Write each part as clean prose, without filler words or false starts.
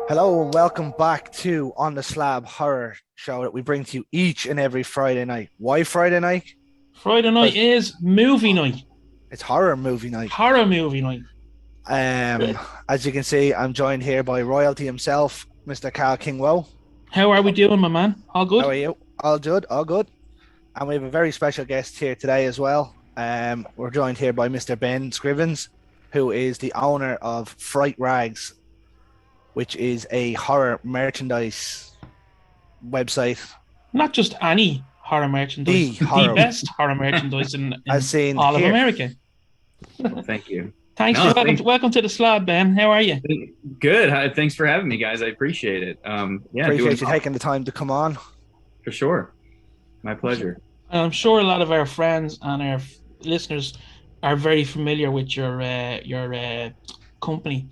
Hello and welcome back to On the Slab horror show that we bring to you each and every Friday night. Why Friday night? Friday night Because is movie night, it's horror movie night. horror movie night. Um, as you can see, I'm joined here by royalty himself, Mr. Carl Kingwell. How are we doing, my man? All How good? are you? All good, all good. And we have a very special guest here today as well. We're joined here by Mr. Ben Scrivens, who is the owner of Fright Rags, which is a horror merchandise website. Not just any horror merchandise, the best horror merchandise As in seen all of here. America. Well, thank you. Thanks. No, Welcome to the Slab, Ben. How are you? Good. Thanks for having me, guys. I appreciate it. Appreciate you taking the time to come on. For sure. My pleasure. I'm sure a lot of our friends and our listeners are very familiar with your company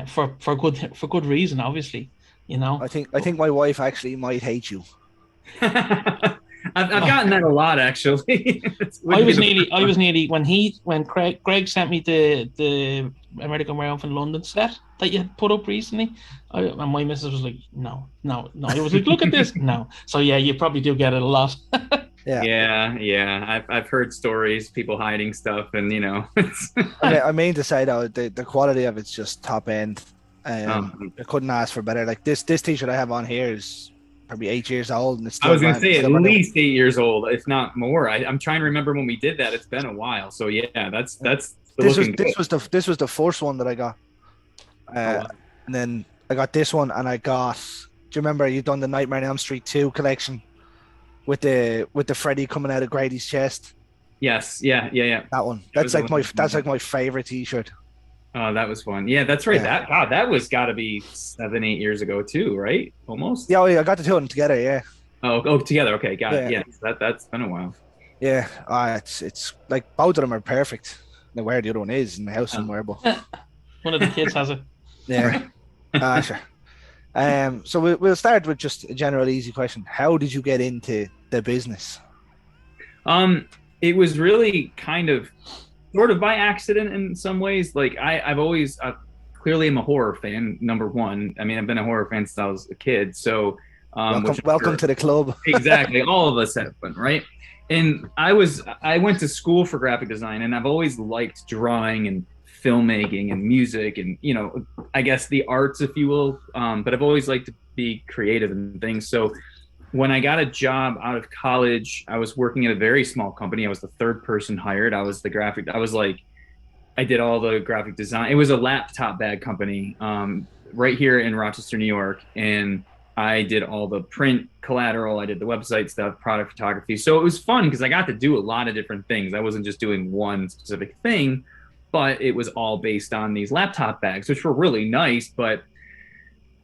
for good reason, obviously. You know. I think my wife actually might hate you. I've gotten that a lot, actually. I was nearly when Greg sent me the American Werewolf in London set that you put up recently, and my missus was like, no. I was like, look at this, no. So yeah, you probably do get it a lot. Yeah. I've heard stories, people hiding stuff, and I mean to say though, the quality of it's just top end. I couldn't ask for better. Like this t-shirt I have on here is probably 8 years old, and it's still I was going to say at brand new. least 8 years old, if not more. I'm trying to remember when we did that. It's been a while. So yeah, that's This was the first one that I got. And then I got this one, and I got. Do you remember you done the Nightmare on Elm Street 2 collection with the Freddy coming out of Grady's chest? Yes, yeah. That one. That's like my favorite t-shirt. Oh, that was fun. Yeah, that's right. Yeah. That was got to be 7-8 years ago too, right? Almost. Yeah, I got the two of them together. Yeah. Oh, together. Okay, got it. Yeah. Yeah, that's been a while. Yeah, it's like both of them are perfect. Now, where the other one is in the house somewhere, but One of the kids has it. yeah. Sure. So we'll start with just a general easy question. How did you get into the business? It was really kind of sort of by accident in some ways. Like I've always clearly am a horror fan, number one. I mean, I've been a horror fan since I was a kid. So welcome to the club. Exactly. All of us have been, right? And I went to school for graphic design, and I've always liked drawing and filmmaking and music and, I guess the arts, if you will. But I've always liked to be creative and things. So when I got a job out of college, I was working at a very small company. I was the third person hired. I did all the graphic design. It was a laptop bag company right here in Rochester, New York. And I did all the print collateral. I did the website stuff, product photography. So it was fun because I got to do a lot of different things. I wasn't just doing one specific thing, but it was all based on these laptop bags, which were really nice. But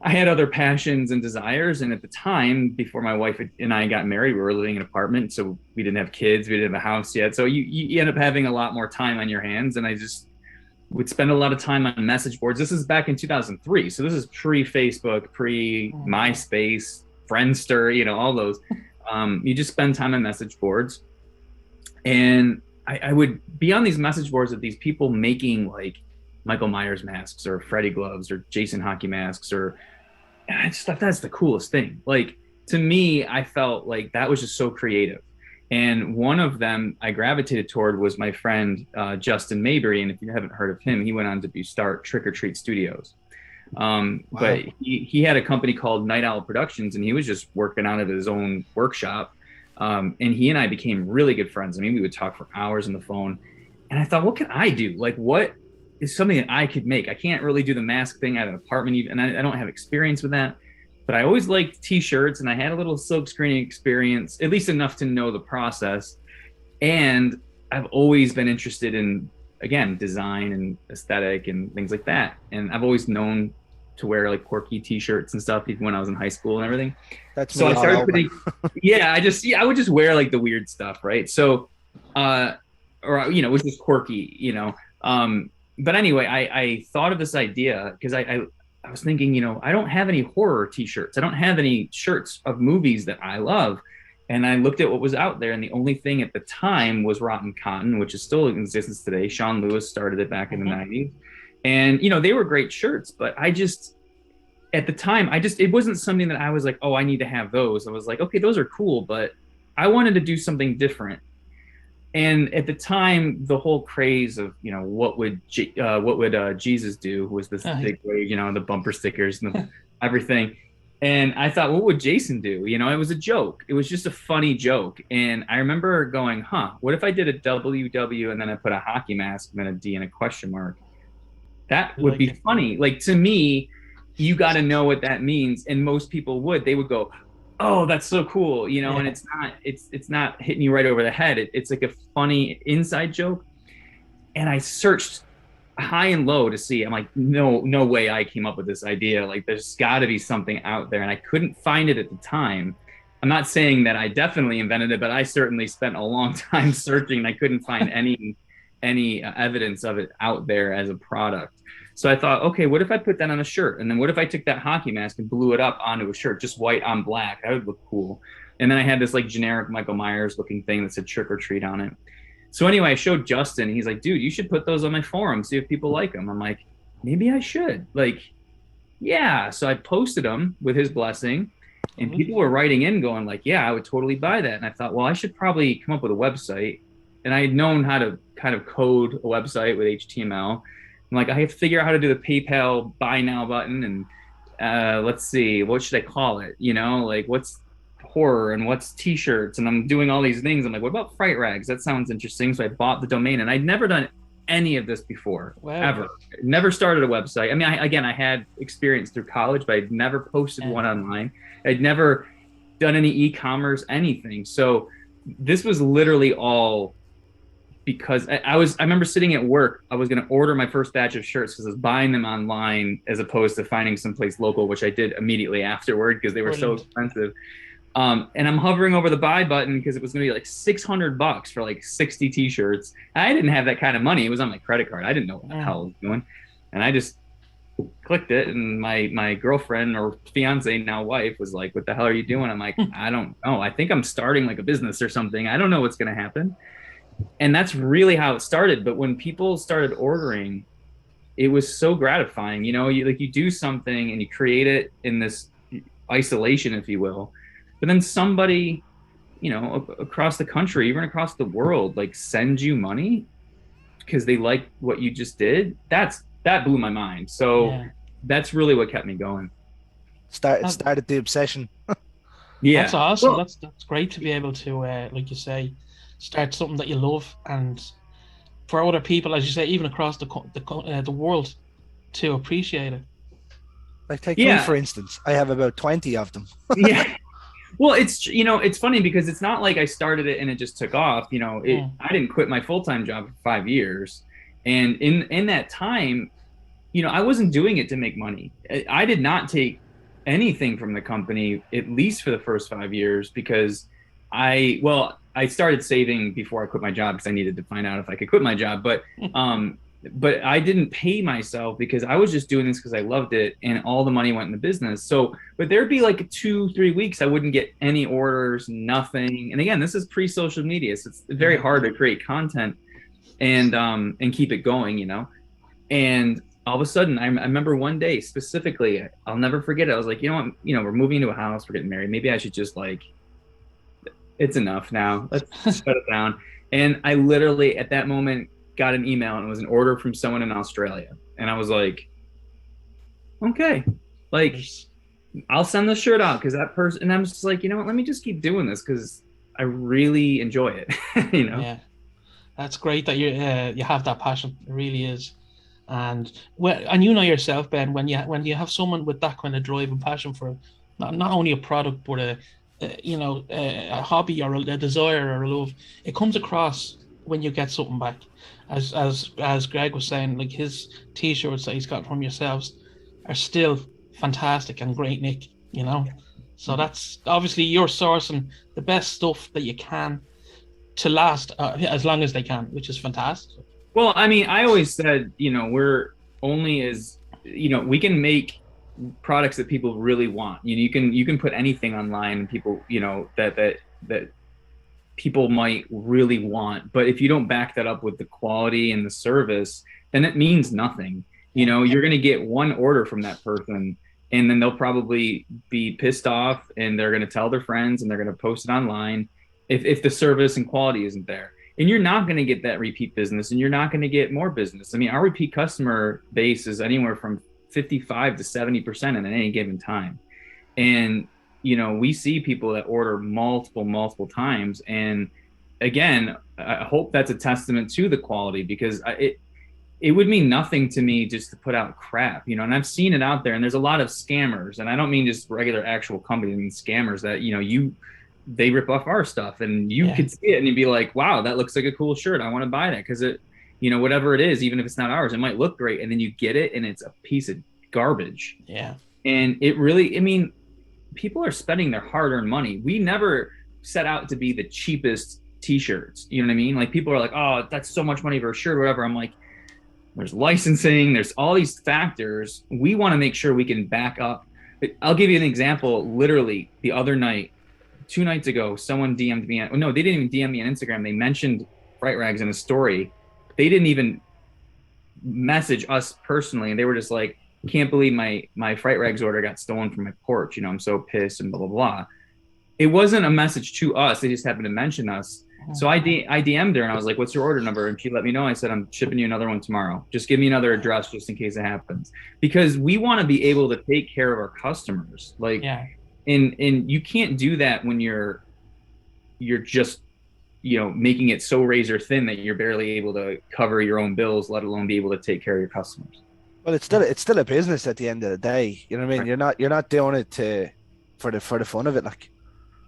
I had other passions and desires. And at the time, before my wife and I got married, we were living in an apartment. So we didn't have kids. We didn't have a house yet. So you end up having a lot more time on your hands. And I just would spend a lot of time on message boards. This is back in 2003. So this is pre-Facebook, pre-MySpace, Friendster, all those. You just spend time on message boards. And I would be on these message boards with these people making like Michael Myers masks or Freddy gloves or Jason hockey masks, and I just thought that's the coolest thing. Like, to me, I felt like that was just so creative. And one of them I gravitated toward was my friend Justin Mabry. And if you haven't heard of him, he went on to start Trick or Treat Studios. Wow. But he had a company called Night Owl Productions, and he was just working out of his own workshop. And he and I became really good friends. I mean, we would talk for hours on the phone. And I thought, what can I do? Like, what is something that I could make? I can't really do the mask thing. I have an apartment, and I don't have experience with that. But I always liked t-shirts, and I had a little silk screening experience, at least enough to know the process. And I've always been interested in, again, design and aesthetic and things like that. And I've always known to wear like quirky t-shirts and stuch, even when I was in high school and everything. That's so I started putting, I would just wear like the weird stuff, right? So, it was just quirky, But anyway, I thought of this idea because I was thinking, I don't have any horror t-shirts. I don't have any shirts of movies that I love. And I looked at what was out there, and the only thing at the time was Rotten Cotton, which is still in existence today. Sean Lewis started it back in the 90s. And, they were great shirts, but at the time, it wasn't something that I was like, oh, I need to have those. I was like, okay, those are cool, but I wanted to do something different. And at the time, the whole craze of, what would Jesus do was this big wave, the bumper stickers and everything. And I thought, what would Jason do? It was a joke. It was just a funny joke. And I remember going, what if I did a WW and then I put a hockey mask and then a D and a question mark? That would be funny. Like, to me, you got to know what that means. And most people they would go, oh, that's so cool. And it's not hitting you right over the head. It's like a funny inside joke. And I searched high and low to see. I'm like, no way I came up with this idea. Like, there's got to be something out there. And I couldn't find it at the time. I'm not saying that I definitely invented it, but I certainly spent a long time searching and I couldn't find any evidence of it out there as a product. So I thought, okay, what if I put that on a shirt? And then what if I took that hockey mask and blew it up onto a shirt, just white on black? That would look cool. And then I had this like generic Michael Myers looking thing that said trick or treat on it. So anyway, I showed Justin. He's like, dude, you should put those on my forum, see if people like them. I'm like, maybe I should. Like, yeah. So I posted them with his blessing. And people were writing in going like, yeah, I would totally buy that. And I thought, well, I should probably come up with a website. And I had known how to kind of code a website with HTML. I'm like, I have to figure out how to do the PayPal buy now button. And let's see, what should I call it? Like, what's horror and what's t-shirts? And I'm doing all these things. I'm like, what about Fright Rags? That sounds interesting. So I bought the domain, and I'd never done any of this before. Wow. Ever. Never started a website. I mean, I had experience through college, but I'd never posted one online. I'd never done any e-commerce, anything. So this was literally all because I remember sitting at work. I was going to order my first batch of shirts because I was buying them online as opposed to finding someplace local, which I did immediately afterward because they were so expensive. And I'm hovering over the buy button because it was going to be like $600 for like 60 t-shirts. I didn't have that kind of money. It was on my credit card. I didn't know what the hell I was doing. And I just clicked it. And my girlfriend or fiance, now wife, was like, what the hell are you doing? I'm like, I don't know. I think I'm starting like a business or something. I don't know what's going to happen. And that's really how it started. But when people started ordering, it was so gratifying. You do something and you create it in this isolation, if you will. But then somebody, across the country, even across the world, like sends you money because they like what you just did. That blew my mind. So that's really what kept me going. Started the obsession. Yeah, that's awesome. Well, that's great to be able to, like you say, start something that you love, and for other people, as you say, even across the world, to appreciate it. Like take me, for instance. I have about 20 of them. Yeah. Well, it's funny because it's not like I started it and it just took off. I didn't quit my full-time job for 5 years. And in that time, I wasn't doing it to make money. I did not take anything from the company, at least for the first 5 years, because I started saving before I quit my job because I needed to find out if I could quit my job. But I didn't pay myself because I was just doing this because I loved it, and all the money went in the business. So, but there'd be like 2-3 weeks I wouldn't get any orders, nothing. And again, this is pre-social media, so it's very hard to create content and keep it going, And all of a sudden, I remember one day specifically, I'll never forget it. I was like, we're moving into a house, we're getting married. Maybe I should just it's enough now. Let's shut it down. And I literally at that moment got an email, and it was an order from someone in Australia. And I was like, okay, I'll send the shirt out because that person, and I'm just like, let me just keep doing this because I really enjoy it. Yeah, that's great that you have that passion. It really is. And yourself, Ben, when you have someone with that kind of drive and passion for not only a product but a hobby or a desire or a love, it comes across when you get something back. As Greg was saying, like his t-shirts that he's got from yourselves are still fantastic and great, Nick. So that's obviously you're sourcing the best stuff that you can to last as long as they can, which is fantastic. Well, I mean, I always said, we're only as we can make products that people really want. You can put anything online and people, that people might really want, but if you don't back that up with the quality and the service, then it means nothing. You're going to get one order from that person and then they'll probably be pissed off and they're going to tell their friends and they're going to post it online if the service and quality isn't there. And you're not going to get that repeat business, and you're not going to get more business. I mean, our repeat customer base is anywhere from 55 to 70% at any given time. And, you know, we see people that order multiple times. And again, I hope that's a testament to the quality, because it would mean nothing to me just to put out crap, you know, and I've seen it out there, and there's a lot of scammers, and I don't mean just regular actual companies, I mean scammers that, you know, they rip off our stuff, and you could see it and you'd be like, wow, that looks like a cool shirt. I want to buy that because it, you know, whatever it is, even if it's not ours, it might look great. And then you get it and it's a piece of garbage. Yeah. And it really, I mean, people are spending their hard-earned money. We never set out to be the cheapest t-shirts. You know what I mean? Like, people are like, oh, that's so much money for a shirt or whatever. I'm like, there's licensing, there's all these factors. We want to make sure we can back up. I'll give you an example. Literally the other night, 2 nights ago, someone DM'd me. No, they didn't even DM me on Instagram. They mentioned Fright Rags in a story. They didn't even message us personally. And they were just like, can't believe my Fright Rags order got stolen from my porch. You know, I'm so pissed and blah, blah, blah. It wasn't a message to us. They just happened to mention us. So I DM'd her and I was like, what's your order number? And she let me know. I said, I'm shipping you another one tomorrow. Just give me another address just in case it happens. Because we want to be able to take care of our customers. Like, Yeah. And you can't do that when you're just, you know, making it so razor thin that you're barely able to cover your own bills, let alone be able to take care of your customers. Well, it's still a business at the end of the day. You know what I mean? Right. You're not doing it for the fun of it, like.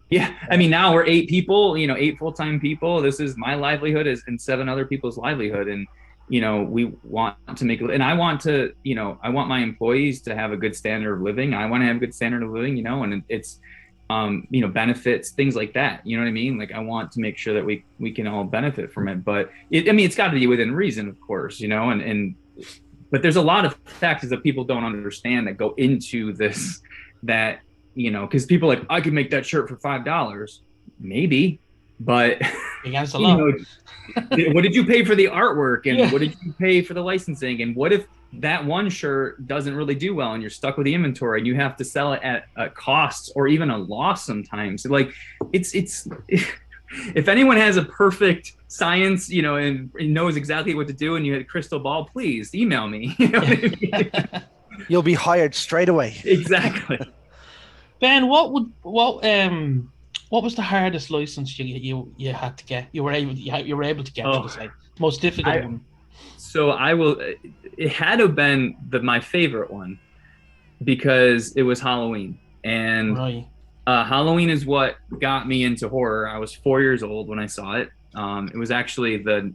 Yeah, I mean, now we're 8 people, you know, 8 full-time people. This is my livelihood and 7 other people's livelihood, and you know, we want to make, and I want to, you know, I want my employees to have a good standard of living. I want to have a good standard of living, you know, and it's, you know, benefits, things like that. You know what I mean? Like, I want to make sure that we can all benefit from it. But I mean, it's got to be within reason, of course, you know, but there's a lot of factors that people don't understand that go into this, that, you know, because people are like, I could make that shirt for $5, maybe, but Against the you law. know, what did you pay for the artwork, and what did you pay for the licensing, and what if that one shirt doesn't really do well and you're stuck with the inventory and you have to sell it at a cost or even a loss sometimes? Like, it's if anyone has a perfect science, you know, and knows exactly what to do, and you had a crystal ball, please email me. You know what I mean? You'll be hired straight away. Exactly. Ben, what was the hardest license you had to get? You were able to get, to say, most difficult one. So it had to have been my favorite one, because it was Halloween, and Right. Halloween is what got me into horror. I was 4 years old when I saw it. It was actually the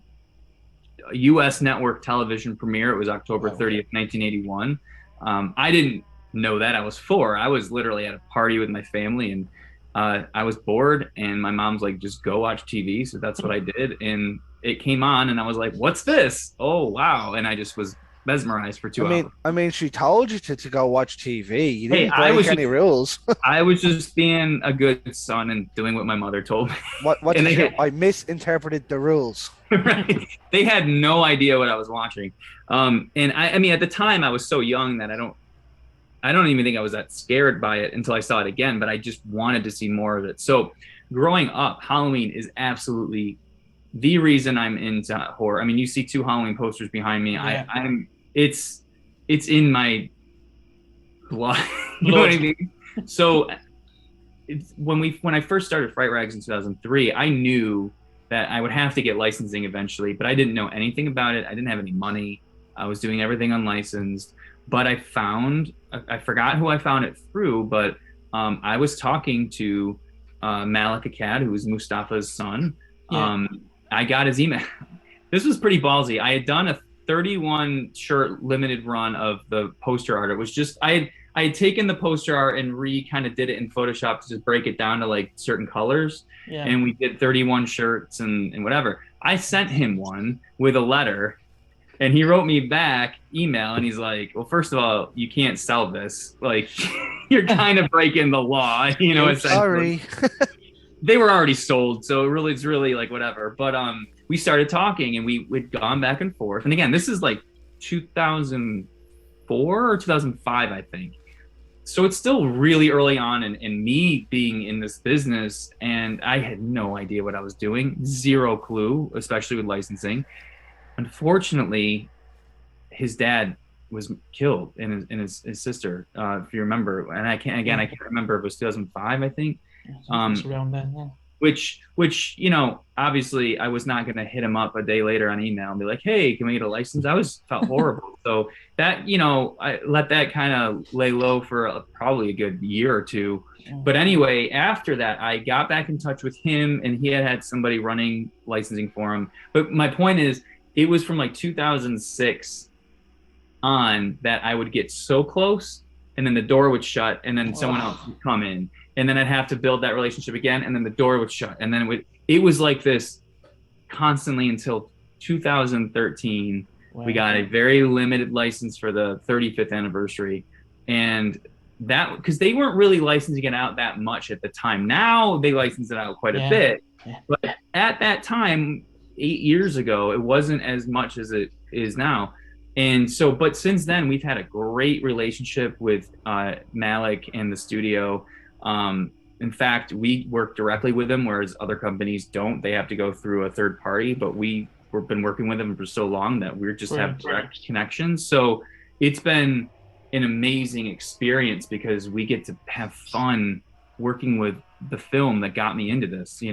U.S. network television premiere. It was October 30th, 1981. I didn't know that. I was 4. I was literally at a party with my family, and I was bored, and my mom's like, just go watch TV. So that's what I did. And it came on, and I was like, what's this? Oh, wow. And I just was mesmerized for 2 hours. I mean, she told you to go watch TV. You didn't I break was any rules. I was just being a good son and doing what my mother told me. What I misinterpreted the rules. Right. They had no idea what I was watching. And I mean, at the time I was so young that I don't even think I was that scared by it until I saw it again, but I just wanted to see more of it. So growing up, Halloween is absolutely the reason I'm into horror. I mean, you see 2 Halloween posters behind me. Yeah. It's in my blood. You know what I mean? So when I first started Fright Rags in 2003, I knew that I would have to get licensing eventually, but I didn't know anything about it. I didn't have any money. I was doing everything unlicensed. But I forgot who I found it through, but I was talking to Malik Akkad, who was Mustafa's son. Yeah. I got his email. This was pretty ballsy. I had done a 31 shirt limited run of the poster art. It was just, I had taken the poster art and kind of did it in Photoshop to just break it down to like certain colors. Yeah. And we did 31 shirts and whatever. I sent him one with a letter. And he wrote me back email, and he's like, well, first of all, you can't sell this. Like, you're kind of breaking the law, you know. Sorry. They were already sold, so it's really like whatever. But we started talking, and we'd gone back and forth. And again, this is like 2004 or 2005, I think. so it's still really early on in me being in this business, and I had no idea what I was doing, zero clue, especially with licensing. Unfortunately, his dad was killed, and his sister, if you remember, and I can't remember if it was 2005, I think. It's around then, yeah. Which obviously I was not going to hit him up a day later on email and be like, hey, can we get a license? Felt horrible. So that, I let that kind of lay low for probably a good year or two. But anyway, after that, I got back in touch with him, and he had somebody running licensing for him. But my point is, it was from like 2006 on that I would get so close, and then the door would shut, and then someone else would come in. And then I'd have to build that relationship again, and then the door would shut. And then it was like this constantly until 2013. Wow. We got a very limited license for the 35th anniversary. And that, because they weren't really licensing it out that much at the time. Now they license it out quite a bit. Yeah. But at that time, 8 years ago, it wasn't as much as it is now. And so, but since then, we've had a great relationship with Malik and the studio. In fact, we work directly with them, whereas other companies don't. They have to go through a third party, but we've been working with them for so long that we just have direct connections. So it's been an amazing experience because we get to have fun working with the film that got me into this, to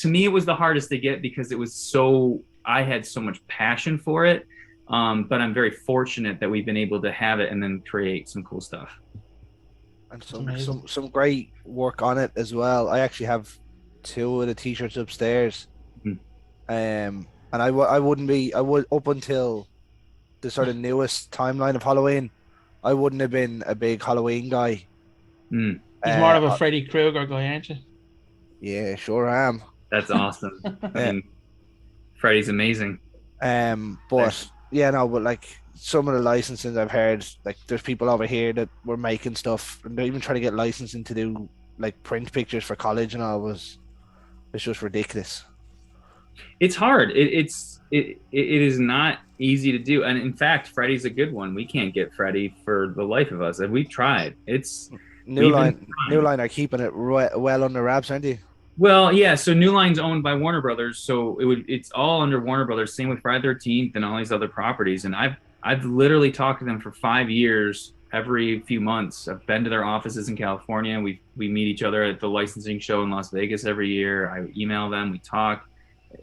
me, it was the hardest to get because it was I had so much passion for it. But I'm very fortunate that we've been able to have it and then create some cool stuff. And some great work on it as well. I actually have 2 of the t-shirts upstairs. And I would up until the sort of newest timeline of Halloween, I wouldn't have been a big Halloween guy. He's more of a Freddy Krueger guy, aren't you? Yeah, sure am. That's awesome. I mean, Freddy's amazing. But like some of the licensing I've heard, like there's people over here that were making stuff, and they're even trying to get licensing to do like print pictures for college and all. It's just ridiculous. It's hard. It is not easy to do, and in fact, Freddy's a good one. We can't get Freddy for the life of us, and we've tried. New Line are keeping it well under wraps, aren't you? Well, yeah. So New Line's owned by Warner Brothers, so it's all under Warner Brothers. Same with Friday the 13th and all these other properties. And I've literally talked to them for 5 years. Every few months, I've been to their offices in California. We meet each other at the licensing show in Las Vegas every year. I email them, we talk,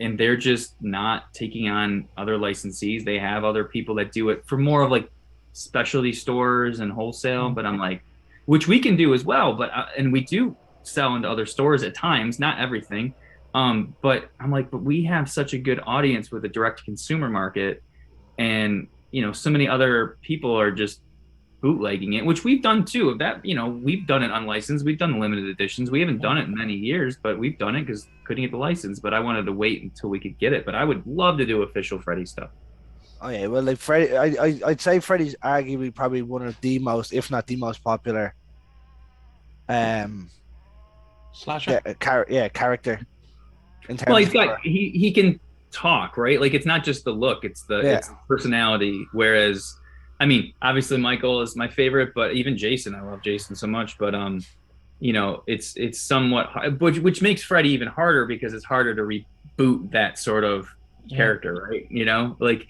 and they're just not taking on other licensees. They have other people that do it for more of like specialty stores and wholesale. But I'm like, which we can do as well. But and we do sell into other stores at times, not everything. But I'm like, but we have such a good audience with a direct to consumer market, and so many other people are just bootlegging it, which we've done too. That we've done it unlicensed, we've done limited editions. We haven't done it in many years, but we've done it because couldn't get the license. But I wanted to wait until we could get it. But I would love to do official Freddy stuff. Oh yeah, well, like Freddy, I'd say Freddy's arguably probably one of the most, if not the most popular, slasher. Character. Well, he can talk, right? Like it's not just the look, it's the personality. Whereas, I mean, obviously Michael is my favorite, but even Jason, I love Jason so much. But it's somewhat, which makes Freddy even harder because it's harder to reboot that sort of character, right? Like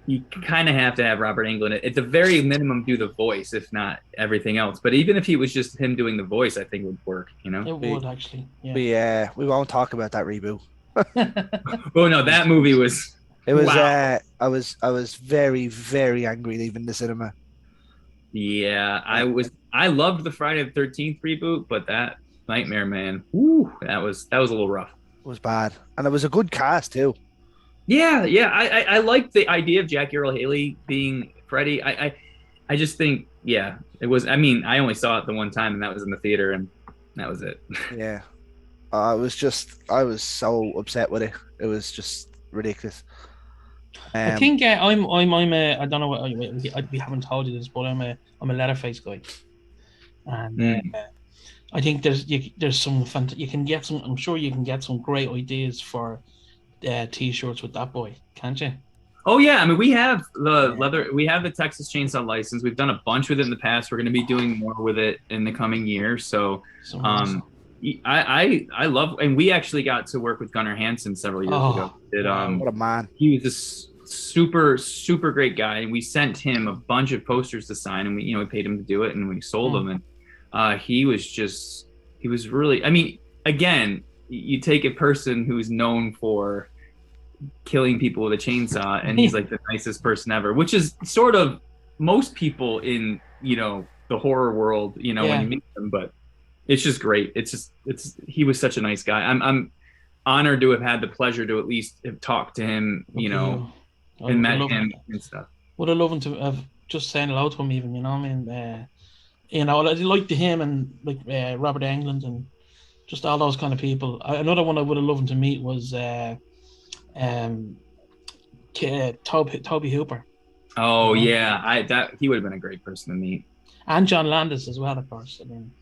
you kind of have to have Robert Englund at the very minimum do the voice, if not everything else. But even if he was just him doing the voice, I think it would work. It would actually. Yeah. We won't talk about that reboot. Well, no, that movie was. It was. Wow. I was very, very angry leaving the cinema. Yeah, I loved the Friday the 13th reboot, but that Nightmare Man, that was a little rough. It was bad, and it was a good cast too. Yeah. I like the idea of Jackie Earle Haley being Freddy. I just think, it was. I mean, I only saw it the one time, and that was in the theater, and that was it. Yeah, I was so upset with it. It was just ridiculous. I think I'm I don't know what we haven't told you this, but I'm a Leatherface guy, and I think there's some fun. You can get some. I'm sure you can get some great ideas for t-shirts with that boy, can't you? Oh yeah, I mean we have the leather, we have the Texas Chainsaw license. We've done a bunch with it in the past. We're going to be doing more with it in the coming year. So, I love, and we actually got to work with Gunnar Hansen several years ago. What a man! He was this super great guy, and we sent him a bunch of posters to sign, and we paid him to do it, and we sold them, and he was really, I mean, again, you take a person who's known for killing people with a chainsaw, and he's like the nicest person ever, which is sort of most people in the horror world, when you meet them. But it's just great. He was such a nice guy. I'm honored to have had the pleasure to at least have talked to him, and met him and stuff. Would I love him to have just saying hello to him, even, I mean, I liked him and like Robert Englund and just all those kind of people. Another one I would have loved him to meet was Toby Hooper. Oh yeah, he would have been a great person to meet. And John Landis as well, of course. I mean,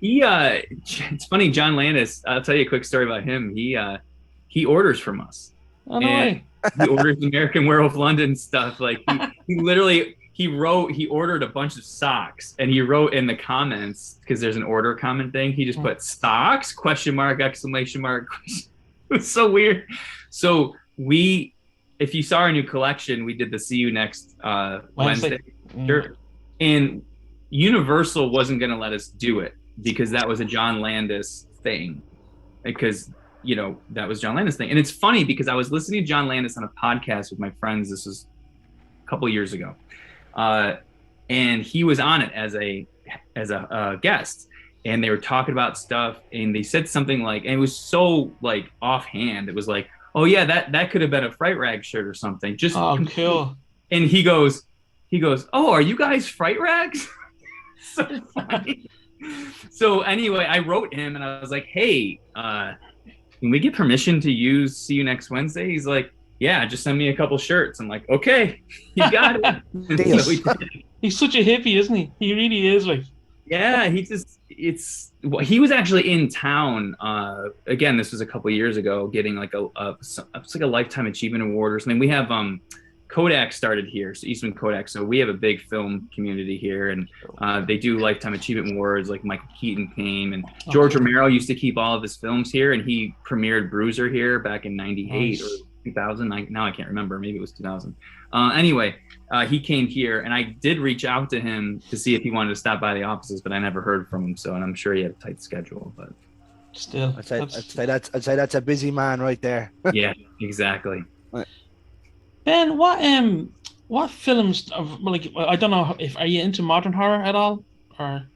it's funny, John Landis. I'll tell you a quick story about him. He orders from us. Oh no way. He orders American Werewolf London stuff. Like he literally he ordered a bunch of socks, and he wrote in the comments, because there's an order comment thing. He just put socks ? ! Exclamation mark. It was so weird. So if you saw our new collection, we did the See You Next Wednesday. Sure. And Universal wasn't going to let us do it because that was a John Landis thing, because that was John Landis thing. And it's funny because I was listening to John Landis on a podcast with my friends. This was a couple years ago, and he was on it as a guest, and they were talking about stuff, and they said something like, and it was so like offhand. It was like, oh yeah, that could have been a Fright Rag shirt or something. Just cool. And he goes, oh, are you guys Fright Rags? So funny. So anyway, I wrote him and I was like, hey, can we get permission to use See You Next Wednesday? He's like, yeah, just send me a couple shirts. I'm like, okay, you got it. So he's such a hippie, isn't he? He really is. Like, yeah, he was actually in town. Again, this was a couple years ago, getting like it's like a Lifetime Achievement Award or something. We have Kodak started here, so Eastman Kodak. So we have a big film community here, and they do Lifetime Achievement Awards. Like Michael Keaton came, and George Romero used to keep all of his films here, and he premiered Bruiser here back in '98 or 2000. Now I can't remember. Maybe it was 2000. Anyway, he came here, and I did reach out to him to see if he wanted to stop by the offices, but I never heard from him. So, and I'm sure he had a tight schedule, but still, I'd say that's a busy man right there. Yeah, exactly. Ben, what films? Like, I don't know are you into modern horror at all? Or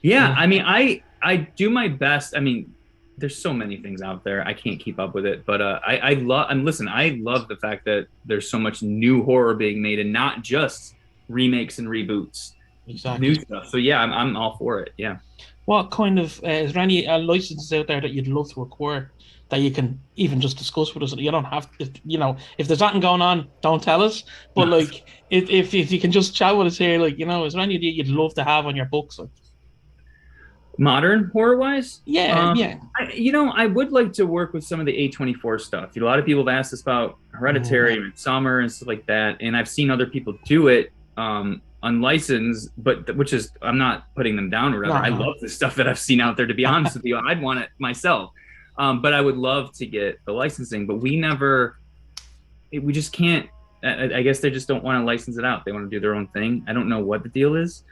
I mean, I do my best. I mean, there's so many things out there. I can't keep up with it, but I love the fact that there's so much new horror being made, and not just remakes and reboots. Exactly. New stuff. So yeah, I'm all for it. Yeah. What kind of is there any licenses out there that you'd love to acquire that you can even just discuss with us? You don't have to, if there's nothing going on, don't tell us. But like, if you can just chat with us here, like, is there any you'd love to have on your books? Like, modern horror wise? Yeah. I would like to work with some of the A24 stuff. A lot of people have asked us about Hereditary, Midsommar, and stuff like that, and I've seen other people do it unlicensed, but which is, I'm not putting them down or whatever. I love the stuff that I've seen out there, to be honest with you. I'd want it myself. But I would love to get the licensing, but we just can't. I guess they just don't want to license it out. They want to do their own thing. I don't know what the deal is.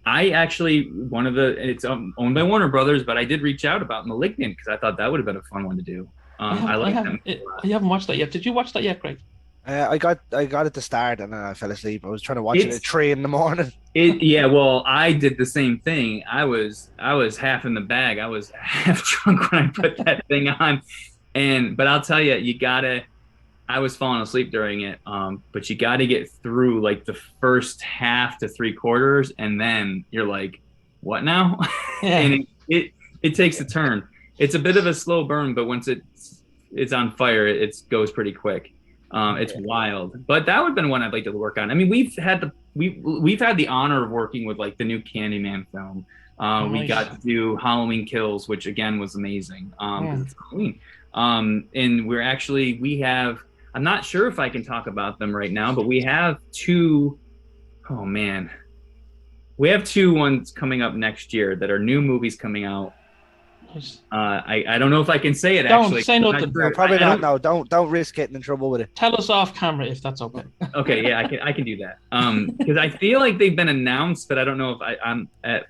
I actually, it's owned by Warner Brothers, but I did reach out about Malignant because I thought that would have been a fun one to do. I like them. I haven't watched that yet. Did you watch that yet, Craig? I got it to start and then I fell asleep. I was trying to watch it at 3 a.m. Well, I did the same thing. I was half in the bag. I was half drunk when I put that thing on, but I'll tell you, I was falling asleep during it. But you got to get through like the first half to 3/4, and then you're like, what now? Yeah. And it takes a turn. It's a bit of a slow burn, but once it's on fire, it goes pretty quick. It's wild, but that would have been one I'd like to work on. I mean, we've had the honor of working with like the new Candyman film. Nice. We got to do Halloween Kills, which again was amazing. It's Halloween. And we have I'm not sure if I can talk about them right now, but we have two. Oh man, we have two ones coming up next year that are new movies coming out. I don't know if I can say it Don't actually. say nothing. No, probably not. No, don't risk getting in trouble with it. Tell us off camera if that's okay. Okay, yeah, I can do that. Because I feel like they've been announced, but I don't know if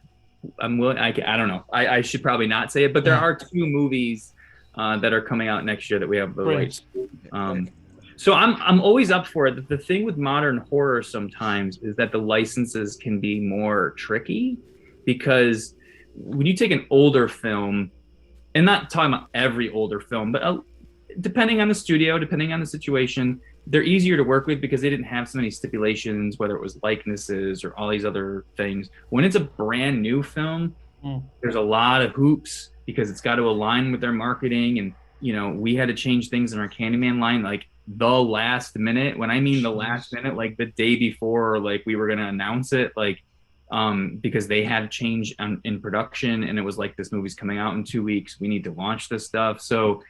I'm willing. I don't know. I should probably not say it, but there are two movies that are coming out next year that we have the rights. So I'm always up for it. The thing with modern horror sometimes is that the licenses can be more tricky, because when you take an older film, and not talking about every older film, but depending on the studio, depending on the situation, they're easier to work with because they didn't have so many stipulations, whether it was likenesses or all these other things. When it's a brand new film, there's a lot of hoops because it's got to align with their marketing. And, you know, we had to change things in our Candyman line, like the last minute. When I mean the last minute, like the day before, like we were going to announce it, like, because they had change in production, and it was like, this movie's coming out in 2 weeks. We need to launch this stuff. So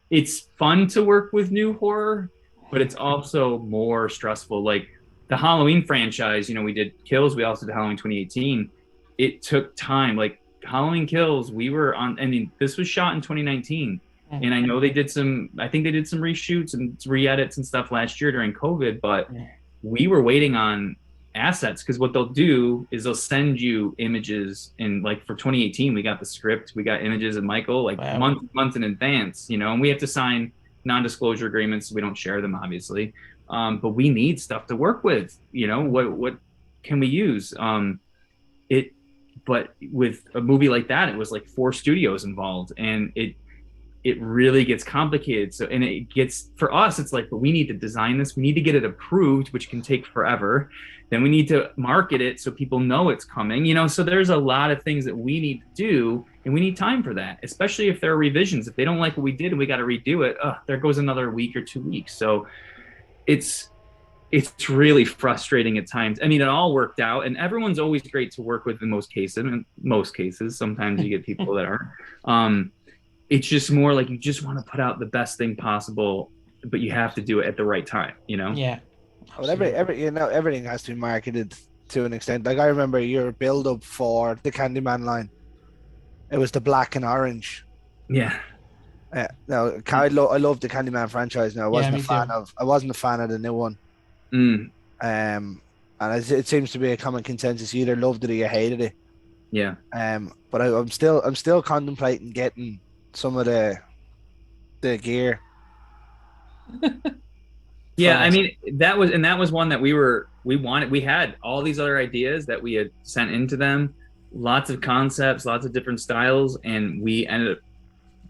it's fun to work with new horror, but it's also more stressful. Like the Halloween franchise, you know, we did Kills. We also did Halloween 2018. It took time. Like Halloween Kills, we were on, I mean, this was shot in 2019. And I know I think they did some reshoots and re-edits and stuff last year during COVID, but we were waiting on assets, because what they'll do is they'll send you images. And like for 2018, we got the script, we got images of Michael like months in advance, you know, and we have to sign non-disclosure agreements, so we don't share them, obviously. But we need stuff to work with, you know, what can we use? But with a movie like that, it was like 4 studios involved, and it really gets complicated. So, and it gets, for us, it's like, but we need to design this, we need to get it approved, which can take forever. Then we need to market it so people know it's coming, you know. So there's a lot of things that we need to do, and we need time for that, especially if there are revisions. If they don't like what we did and we got to redo it, there goes another week or 2 weeks. So it's really frustrating at times. I mean, it all worked out, and everyone's always great to work with in most cases. Sometimes you get people that aren't. It's just more like you just want to put out the best thing possible, but you have to do it at the right time, you know? Yeah. Well, everything has to be marketed to an extent. Like I remember your build up for the Candyman line. It was the black and orange. Yeah. No, I love the Candyman franchise. Now I wasn't a fan of the new one. And it seems to be a common consensus. You either loved it or you hated it. Yeah. But I'm still contemplating getting some of the gear. Yeah, I mean, that was one that we had all these other ideas that we had sent into them, lots of concepts, lots of different styles, and we ended up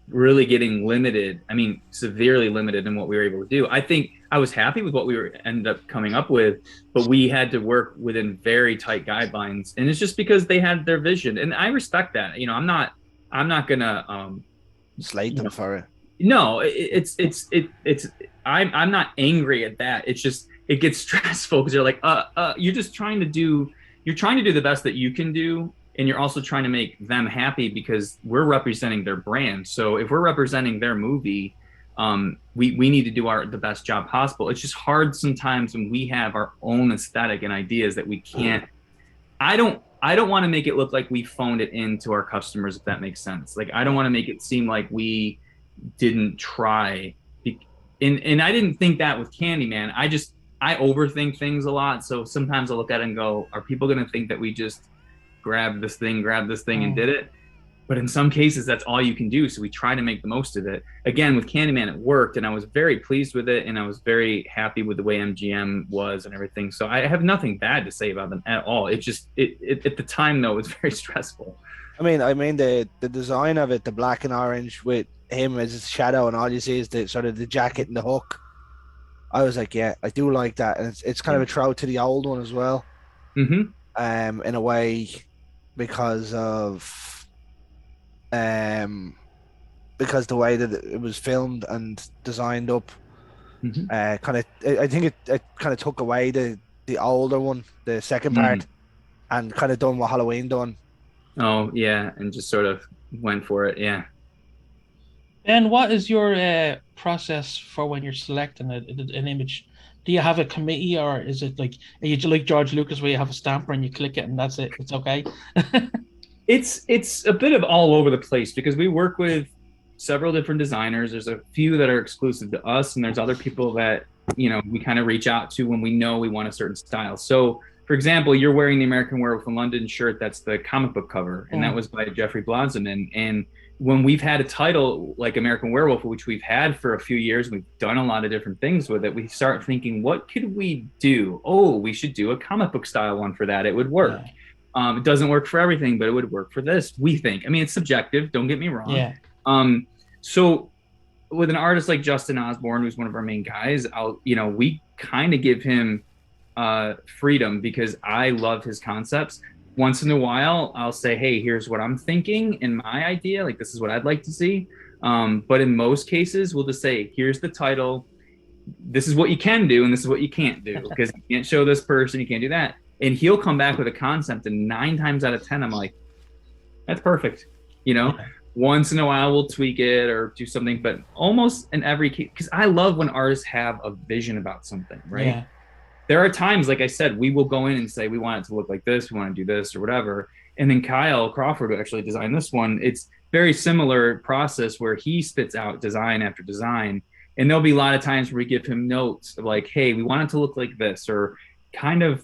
really getting limited. I mean, severely limited in what we were able to do. I think I was happy with what we ended up coming up with, but we had to work within very tight guidelines, and it's just because they had their vision, and I respect that. You know, I'm not gonna slate them for it. No, I'm not angry at that. It's just, it gets stressful because you're like, you're just trying to do the best that you can do. And you're also trying to make them happy because we're representing their brand. So if we're representing their movie, we need to do the best job possible. It's just hard sometimes when we have our own aesthetic and ideas that we can't, I don't want to make it look like we phoned it in to our customers, if that makes sense. Like, I don't want to make it seem like we didn't try. And I didn't think that with Candyman. I overthink things a lot. So sometimes I look at it and go, are people going to think that we just grabbed this thing and did it? But in some cases, that's all you can do. So we try to make the most of it. Again, with Candyman, it worked, and I was very pleased with it, and I was very happy with the way MGM was and everything. So I have nothing bad to say about them at all. It just, at the time, though, it was very stressful. I mean, the design of it, the black and orange with him as his shadow, and all you see is the sort of the jacket and the hook. I was like, yeah, I do like that, and it's kind of a throw to the old one as well. Mm-hmm. In a way, because the way that it was filmed and designed up, I think it kind of took away the older one, the second part, and kind of done what Halloween done. Oh yeah, and just sort of went for it. Yeah. Ben, what is your process for when you're selecting an image? Do you have a committee, or is it like, are you like George Lucas, where you have a stamper and you click it and that's it? It's okay. It's a bit of all over the place because we work with several different designers. There's a few that are exclusive to us, and there's other people that we kind of reach out to when we know we want a certain style. So, for example, you're wearing the American Werewolf in London shirt. That's the comic book cover, and that was by Jeffrey Blosman. And when we've had a title like American Werewolf, which we've had for a few years, we've done a lot of different things with it. We start thinking, what could we do? Oh, we should do a comic book style one for that. It would work. Yeah. It doesn't work for everything, but it would work for this, we think. I mean, it's subjective, don't get me wrong. Yeah. So with an artist like Justin Osborne, who's one of our main guys, we kind of give him freedom because I love his concepts. Once in a while, I'll say, hey, here's what I'm thinking and my idea. Like, this is what I'd like to see. But in most cases, we'll just say, here's the title. This is what you can do, and this is what you can't do, because you can't show this person, you can't do that. And he'll come back with a concept, and 9 times out of 10, I'm like, that's perfect. Once in a while we'll tweak it or do something, but almost in every case, because I love when artists have a vision about something, right? Yeah. There are times, like I said, we will go in and say, we want it to look like this, we want to do this or whatever. And then Kyle Crawford, who actually designed this one, it's very similar process where he spits out design after design. And there'll be a lot of times where we give him notes of like, hey, we want it to look like this, or kind of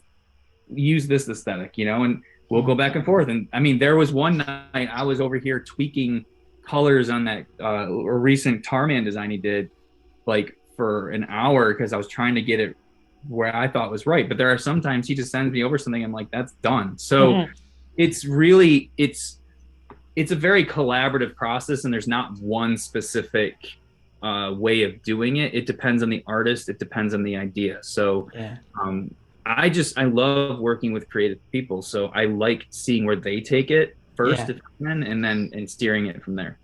use this aesthetic, and we'll go back and forth. And I mean, there was one night I was over here tweaking colors on that recent Tarman design he did, like for an hour, because I was trying to get it where I thought was right. But there are sometimes he just sends me over something, I'm like, that's done. So it's really, it's a very collaborative process, and there's not one specific way of doing it. It depends on the artist. It depends on the idea. So I love working with creative people. So I like seeing where they take it first, and steering it from there.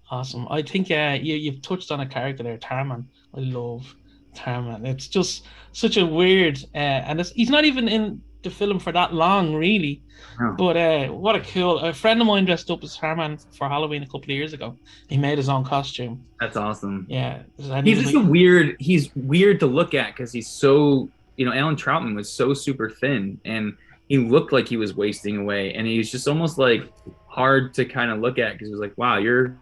Awesome. I think you've touched on a character there, Tarman. I love Tarman. It's just such a weird, and he's not even in the film for that long, really. Oh. But what a cool! A friend of mine dressed up as Tarman for Halloween a couple of years ago. He made his own costume. That's awesome. Yeah, he's just he's weird to look at because he's so. Alan Troutman was so super thin, and he looked like he was wasting away, and he's just almost like hard to kind of look at because he was like, wow, you're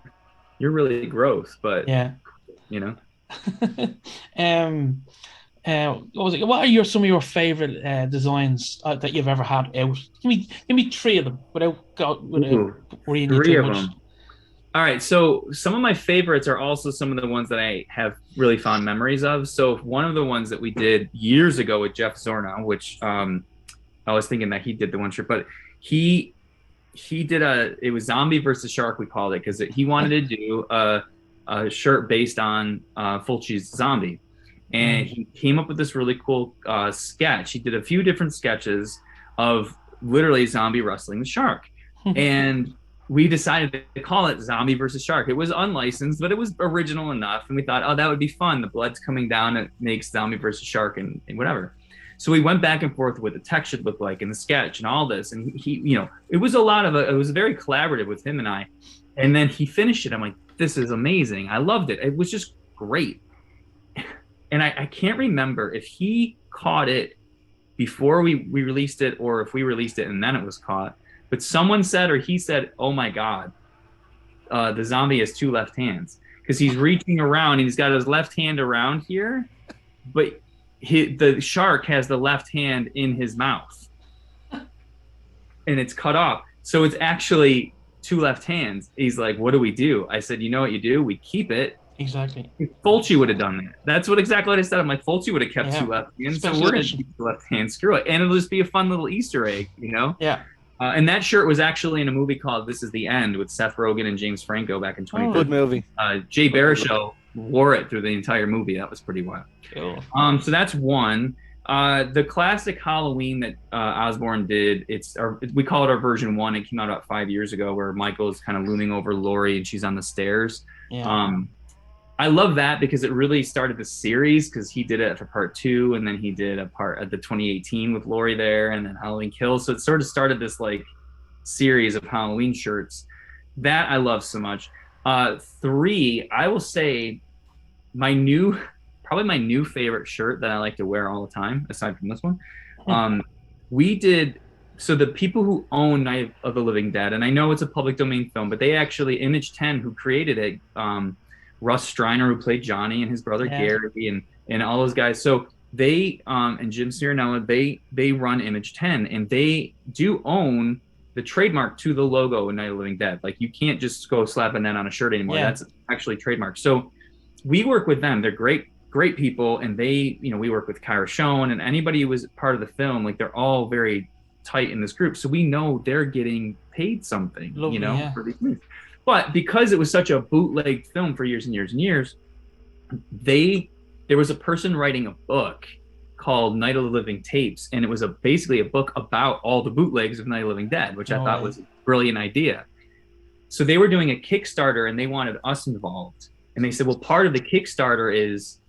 really gross, but yeah. What are some of your favorite designs that you've ever had out? Give me 3 of them without worrying you too much. Them. All right, so some of my favorites are also some of the ones that I have really fond memories of. So one of the ones that we did years ago with Jeff Zorna, which I was thinking that he did the one shirt, but he did it was Zombie versus Shark, we called it, because he wanted to do a shirt based on Fulci's Zombie. And he came up with this really cool sketch. He did a few different sketches of literally Zombie wrestling the shark. And we decided to call it Zombie versus Shark. It was unlicensed, but it was original enough. And we thought, oh, that would be fun. The blood's coming down. It makes Zombie versus Shark and whatever. So we went back and forth with what the text should look like and the sketch and all this. And he it was it was very collaborative with him and I. And then he finished it. I'm like, this is amazing. I loved it. It was just great. And I can't remember if he caught it before we released it or if we released it and then it was caught. But someone said, or he said, oh my God, the zombie has 2 left hands. Because he's reaching around and he's got his left hand around here, but the shark has the left hand in his mouth. And it's cut off. So it's actually 2 left hands. He's like, what do we do? I said, you know what you do? We keep it. Exactly. Fulci would have done that. That's exactly what I said. I'm like, Fulci would have kept 2 left hands. So we're going to keep the left hand. Screw it. And it'll just be a fun little Easter egg, Yeah. And that shirt was actually in a movie called This Is the End with Seth Rogen and James Franco back in 2013. Good movie. Jay Baruchel wore it through the entire movie. That was pretty wild. Cool. So that's one. The classic Halloween that Osborne did, we call it our version 1. It came out about 5 years ago where Michael's kind of looming over Laurie and she's on the stairs. Yeah. I love that because it really started the series because he did it for part 2 and then he did a part of the 2018 with Laurie there and then Halloween Kills. So it sort of started this like series of Halloween shirts that I love so much. Three, I will say probably my new favorite shirt that I like to wear all the time, aside from this one. We did, so the people who own Night of the Living Dead, and I know it's a public domain film, but they actually, Image 10, who created it, Russ Striner, who played Johnny, and his brother Gary, and all those guys. So they, and Jim Cirinella, they run Image 10, and they do own the trademark to the logo in Night of the Living Dead. Like, you can't just go slapping that on a shirt anymore. That's actually trademarked. So we work with them. They're great people, and they, we work with Kyra Schoen and anybody who was part of the film. Like, they're all very tight in this group, so we know they're getting paid something, for these movies. But because it was such a bootleg film for years and years and years, there was a person writing a book called Night of the Living Tapes, and it was basically a book about all the bootlegs of Night of the Living Dead, which I thought was a brilliant idea. So they were doing a Kickstarter, and they wanted us involved. And they said, well, part of the Kickstarter is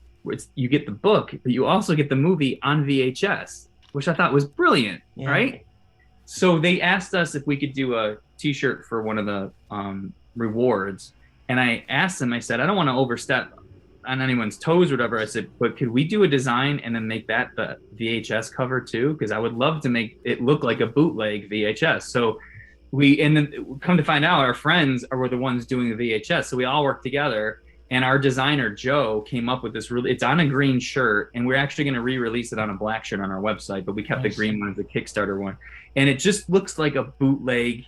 you get the book, but you also get the movie on VHS, which I thought was brilliant, right? So they asked us if we could do a T-shirt for one of the rewards. And I asked them, I said, I don't want to overstep on anyone's toes or whatever. I said, but could we do a design and then make that the VHS cover too? Because I would love to make it look like a bootleg VHS. So and then come to find out, our friends were the ones doing the VHS. So we all worked together, and our designer, Joe, came up with this it's on a green shirt, and we're actually going to re-release it on a black shirt on our website, but we kept the green one as the Kickstarter one. And it just looks like a bootleg.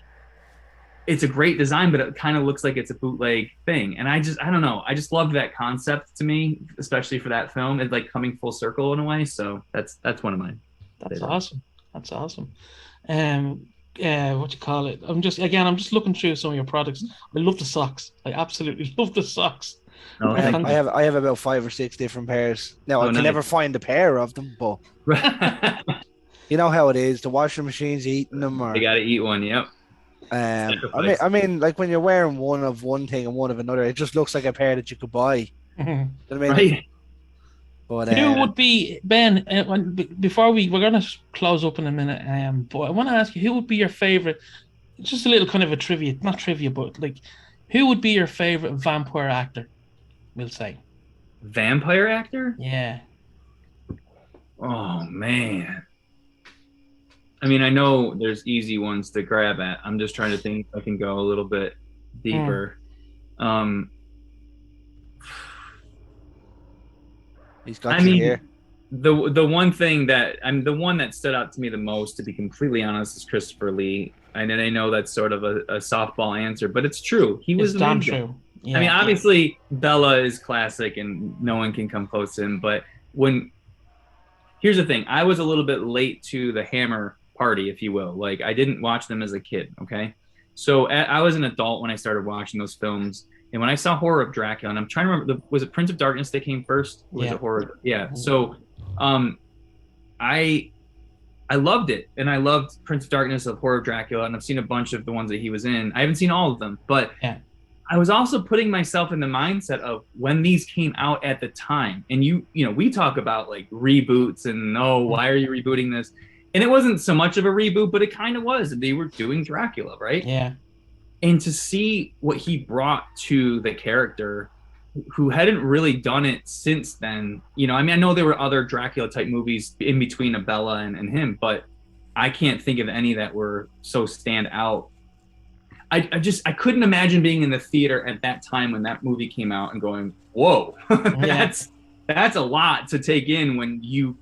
It's a great design, but it kind of looks like it's a bootleg thing. And I don't know. I just loved that concept to me, especially for that film. It's like coming full circle in a way. So that's one of mine. That's awesome. That's awesome. What you call it? I'm just looking through some of your products. I love the socks. I absolutely love the socks. Oh, I have about 5 or 6 different pairs. Now, I can never find a pair of them, but you know how it is. The washing machine's eating them. You got to eat one, yep. I mean, like when you're wearing one of one thing and one of another, it just looks like a pair that you could buy. You know what I mean? Right. But who would be, Ben, before we're going to close up in a minute, but I want to ask you, who would be your favorite, just a little kind of a trivia, not trivia, but like, who would be your favorite vampire actor, we'll say? Vampire actor? Yeah. Oh, man. I mean, I know there's easy ones to grab at. I'm just trying to think if I can go a little bit deeper. He's got here. The one thing the one that stood out to me the most, to be completely honest, is Christopher Lee. And I know that's sort of a softball answer, but it's true. He was damn amazing. True. Yeah, I mean, obviously Bella is classic and no one can come close to him. But here's the thing, I was a little bit late to the Hammer party, if you will. Like, I didn't watch them as a kid. Okay. So I was an adult when I started watching those films. And when I saw Horror of Dracula, and I'm trying to remember, was it Prince of Darkness that came first? Was it Horror? Yeah. So I loved it. And I loved Prince of Darkness, of Horror of Dracula. And I've seen a bunch of the ones that he was in. I haven't seen all of them, but I was also putting myself in the mindset of when these came out at the time. And we talk about like reboots and, why are you rebooting this? And it wasn't so much of a reboot, but it kind of was. They were doing Dracula, right? Yeah. And to see what he brought to the character, who hadn't really done it since then. I mean, I know there were other Dracula type movies in between Bella and him, but I can't think of any that were so stand out. I couldn't imagine being in the theater at that time when that movie came out and going, whoa, that's a lot to take in when you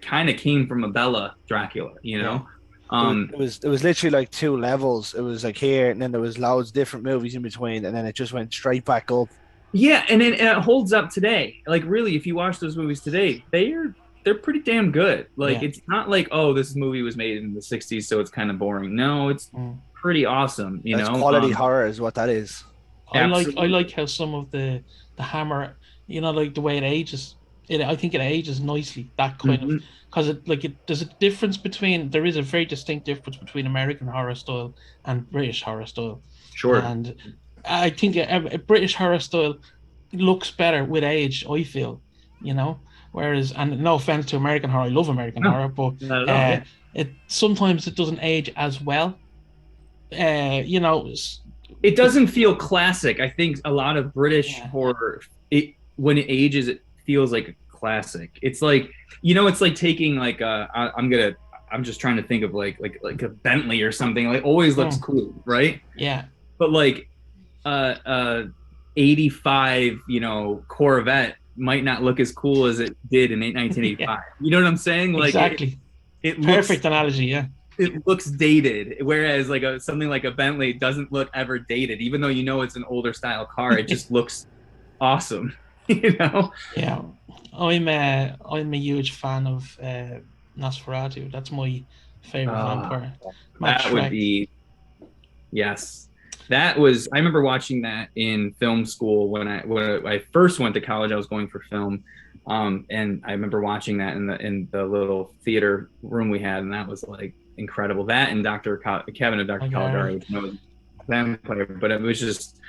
kind of came from a Bella Dracula, it was literally like 2 levels. It was like here, and then there was loads of different movies in between, and then it just went straight back up. Yeah, and it holds up today. Like, really, if you watch those movies today, they're pretty damn good. Like, it's not like, this movie was made in the 60s, so it's kind of boring. No, it's pretty awesome. That's quality horror is what that is. I like how some of the Hammer, like the way it ages. I think it ages nicely. That kind of, because there's a difference there is a very distinct difference between American horror style and British horror style. Sure. And I think a British horror style looks better with age, I feel, whereas, and no offense to American horror, I love American horror, but sometimes it doesn't age as well. it doesn't feel classic. I think a lot of British Yeah. horror, when it ages, it feels like a classic. It's like, it's like taking like I'm just trying to think of like a Bentley or something. Like always looks cool, right? Yeah. But like 85, Corvette might not look as cool as it did in 1985. Yeah. You know what I'm saying? Like Exactly. it Perfect looks, analogy. Yeah. it looks dated, whereas like something like a Bentley doesn't look ever dated, even though it's an older style car. It just looks awesome. Yeah. I'm a huge fan of Nosferatu. That's my favorite vampire. That would be, yes. That was, I remember watching that in film school when I first went to college. I was going for film, and I remember watching that in the little theater room we had, and that was like incredible. That and Kevin and Dr. Caligari, which was vampire, but it was just,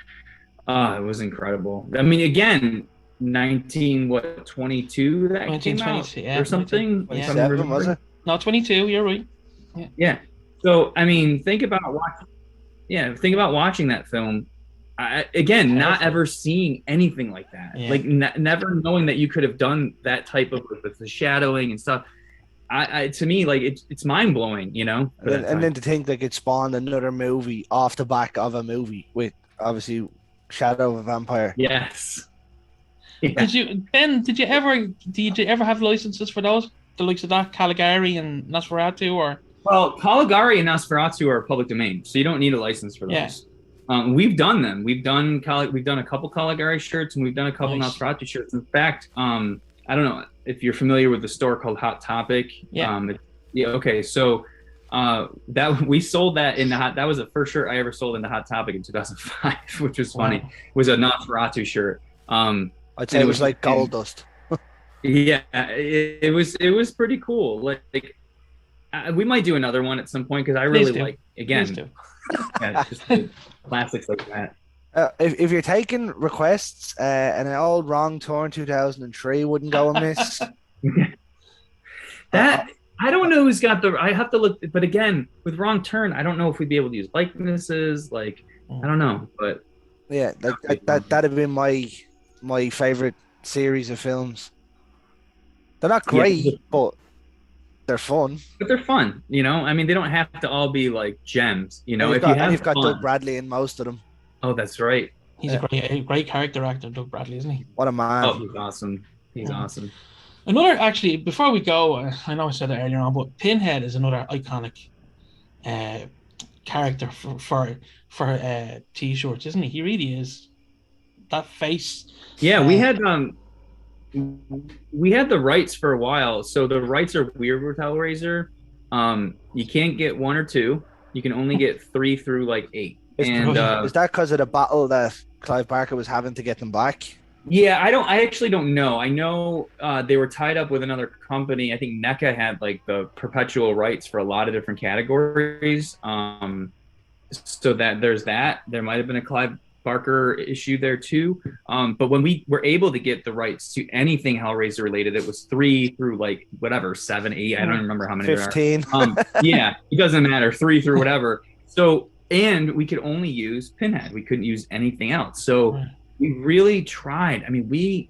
it was incredible. I mean, again, 22 that came out, or something. 27, was it? No, 22. You're right. Yeah. So I mean, think about watching that film. Not ever seeing anything like that. Yeah. Like never knowing that you could have done that type of with the shadowing and stuff. To me, like it's mind blowing, And then to think like it spawned another movie off the back of a movie with obviously Shadow of a Vampire. Yes. Yeah. Did you ever have licenses for those? The likes of that, Caligari and Nosferatu, or? Well, Caligari and Nosferatu are public domain, so you don't need a license for those. Yeah. We've done them. We've done a couple Caligari shirts, and we've done a couple Nosferatu shirts. In fact, I don't know if you're familiar with the store called Hot Topic. Yeah. Okay. So that we sold that that was the first shirt I ever sold in the Hot Topic in 2005, which was funny. It was a Nosferatu shirt. I'd say it was like gold dust. Yeah, it was pretty cool. Like we might do another one at some point because I really like, again, just classics like that. If you're taking requests, an old Wrong Turn 2003 wouldn't go amiss. That I don't know who's got I have to look, but again, with Wrong Turn, I don't know if we'd be able to use likenesses. Like I don't know, but yeah, that'd have been my favorite series of films. They're not great, but they're fun. But they're fun, I mean, they don't have to all be like gems, You've got Doug Bradley in most of them. Oh, that's right. He's a great character actor, Doug Bradley, isn't he? What a man! Oh, he's awesome. He's awesome. Another, actually, before we go, I know I said it earlier on, but Pinhead is another iconic character for t-shirts, isn't he? He really is. That face. Yeah, we had the rights for a while. So the rights are weird with Hellraiser. You can't get 1 or 2. You can only get 3 through like 8. Is that because of the battle that Clive Barker was having to get them back? Yeah, I actually don't know. I know they were tied up with another company. I think NECA had like the perpetual rights for a lot of different categories. So that there's that. There might have been a Clive Barker issue there too. But when we were able to get the rights to anything Hellraiser related, it was 3 through like whatever, 7, 8. I don't remember how many 15. there are. Yeah, it doesn't matter. 3 through whatever. So, and we could only use Pinhead. We couldn't use anything else. So we really tried. I mean,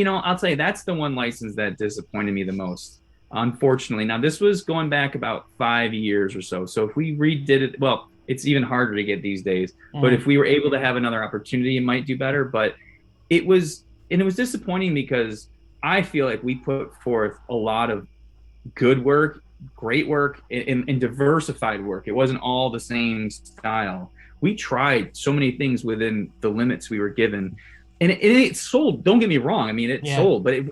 I'll tell you, that's the one license that disappointed me the most, unfortunately. Now, this was going back about 5 years or so. So if we redid it, well, it's even harder to get these days. But if we were able to have another opportunity, it might do better. But it was disappointing because I feel like we put forth a lot of good work, great work, and diversified work. It wasn't all the same style. We tried so many things within the limits we were given, and it sold. Don't get me wrong. I mean, it sold, but it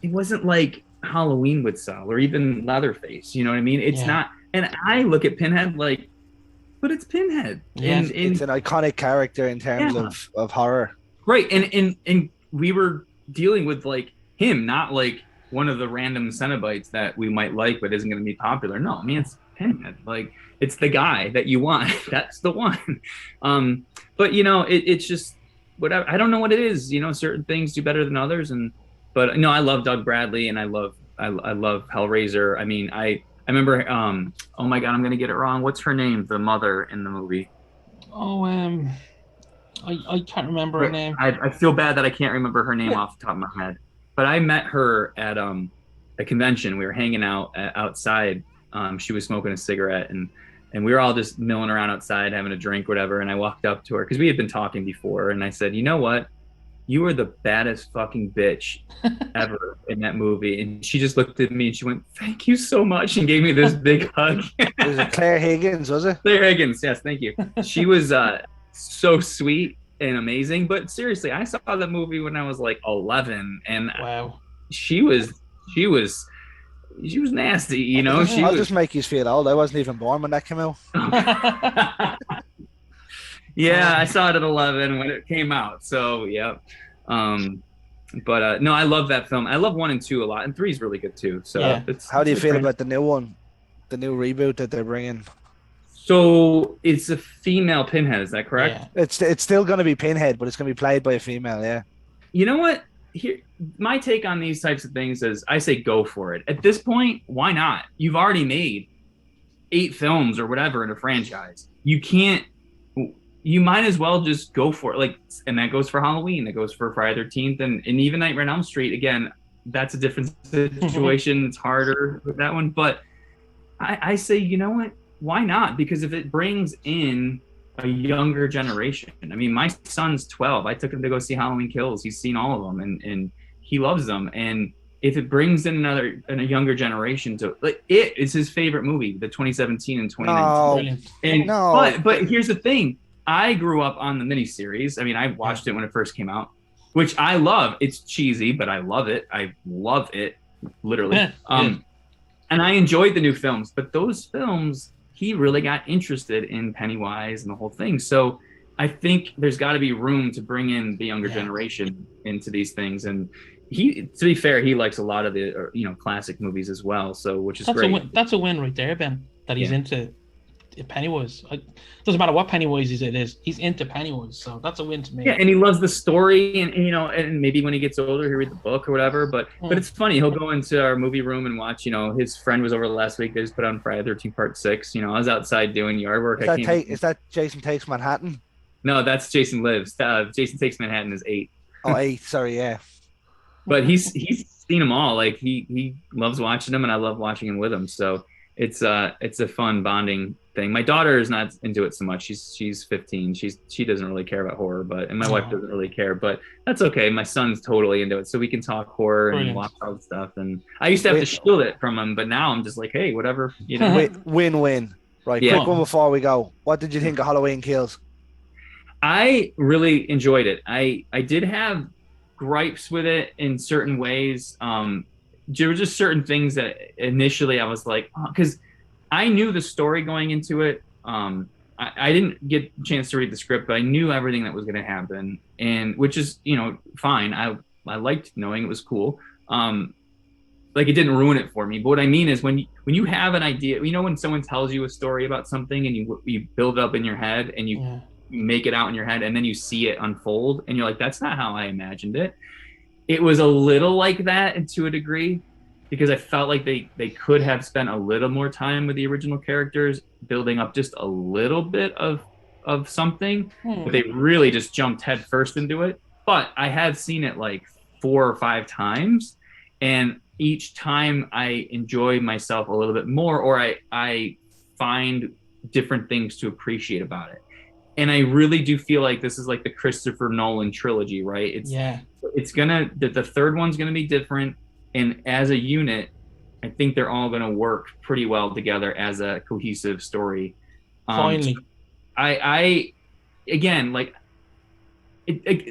wasn't like Halloween would sell, or even Leatherface. You know what I mean? It's not. And I look at Pinhead like, but it's Pinhead. Yeah, it's an iconic character in terms of horror. Right, and we were dealing with like him, not like one of the random Cenobites that we might like but isn't going to be popular. No, I mean, it's Pinhead. Like, it's the guy that you want. That's the one. But it's just whatever. I don't know what it is. Certain things do better than others, but no, I love Doug Bradley, and I love Hellraiser. I mean, I remember. Oh my God, I'm gonna get it wrong. What's her name? The mother in the movie. Oh, I can't remember her name. I feel bad that I can't remember her name off the top of my head. But I met her at a convention. We were hanging out outside. She was smoking a cigarette, and we were all just milling around outside having a drink, whatever. And I walked up to her because we had been talking before, and I said, "You know what? You were the baddest fucking bitch ever in that movie." And she just looked at me and she went, "Thank you so much," and gave me this big hug. Was it Claire Higgins, was it? Claire Higgins, yes, thank you. She was so sweet and amazing. But seriously, I saw that movie when I was like 11, and Wow. she was nasty, you know. I'll just make you feel old. I wasn't even born when that came out. Yeah, I saw it at 11 when it came out. So yeah, but no, I love that film. I love 1 and 2 a lot, and 3 is really good too. So Yeah. How do you feel about the new one, the new reboot that they're bringing? So it's a female Pinhead, is that correct? Yeah. It's still going to be Pinhead, but it's going to be played by a female. Yeah. You know what? Here, my take on these types of things is, I say go for it. At this point, why not? You've already made 8 films or whatever in a franchise. You might as well just go for it. Like, and that goes for Halloween, that goes for Friday the 13th, and even Nightmare on Elm Street. Again, that's a different situation. It's harder with that one, but I say, you know what? Why not? Because if it brings in a younger generation, I mean, my son's 12. I took him to go see Halloween Kills. He's seen all of them, and he loves them. And if it brings in a younger generation to, like, it is his favorite movie, the 2017 and 2019. And No. but here's the thing. I grew up on the miniseries. I mean, I watched it when it first came out, which I love. It's cheesy, but I love it. I love it, literally. And I enjoyed the new films, but those films, he really got interested in Pennywise and the whole thing. So I think there's got to be room to bring in the younger generation into these things. And to be fair, he likes a lot of the classic movies as well. So which is great. That's a win right there, Ben. That he's into Pennywise. Doesn't matter what Pennywise is. He's into Pennywise, so that's a win to me. Yeah, and he loves the story, and and maybe when he gets older, he'll read the book or whatever. But it's funny. He'll go into our movie room and watch. His friend was over last week. They just put on Friday the 13th Part 6. I was outside doing yard work. Is that Jason Takes Manhattan? No, that's Jason Lives. Jason Takes Manhattan is 8. Oh, 8. Sorry, yeah. But he's seen them all. Like he loves watching them, and I love watching them with him. So it's a fun bonding thing. My daughter is not into it so much. She's 15. She doesn't really care about horror, and my wife doesn't really care, but that's okay. My son's totally into it, so we can talk horror and watch all the stuff. And I used to have to shield it from him, but now I'm just like, hey, whatever. Win-win. Right. Yeah. Quick one before we go. What did you think of Halloween Kills? I really enjoyed it. I did have gripes with it in certain ways. There were just certain things that initially I was like, because I knew the story going into it. I didn't get a chance to read the script, but I knew everything that was going to happen, and which is fine. I liked knowing it was cool. Like, it didn't ruin it for me. But what I mean is when you have an idea, when someone tells you a story about something and you build it up in your head and you make it out in your head, and then you see it unfold and you're like, that's not how I imagined it. It was a little like that, and to a degree, because I felt like they could have spent a little more time with the original characters, building up just a little bit of something, but they really just jumped head first into it. But I have seen it like 4 or 5 times, and each time I enjoy myself a little bit more, or I find different things to appreciate about it. And I really do feel like this is like the Christopher Nolan trilogy, right? The third one's gonna be different, and as a unit, I think they're all gonna work pretty well together as a cohesive story. Finally, I again, like,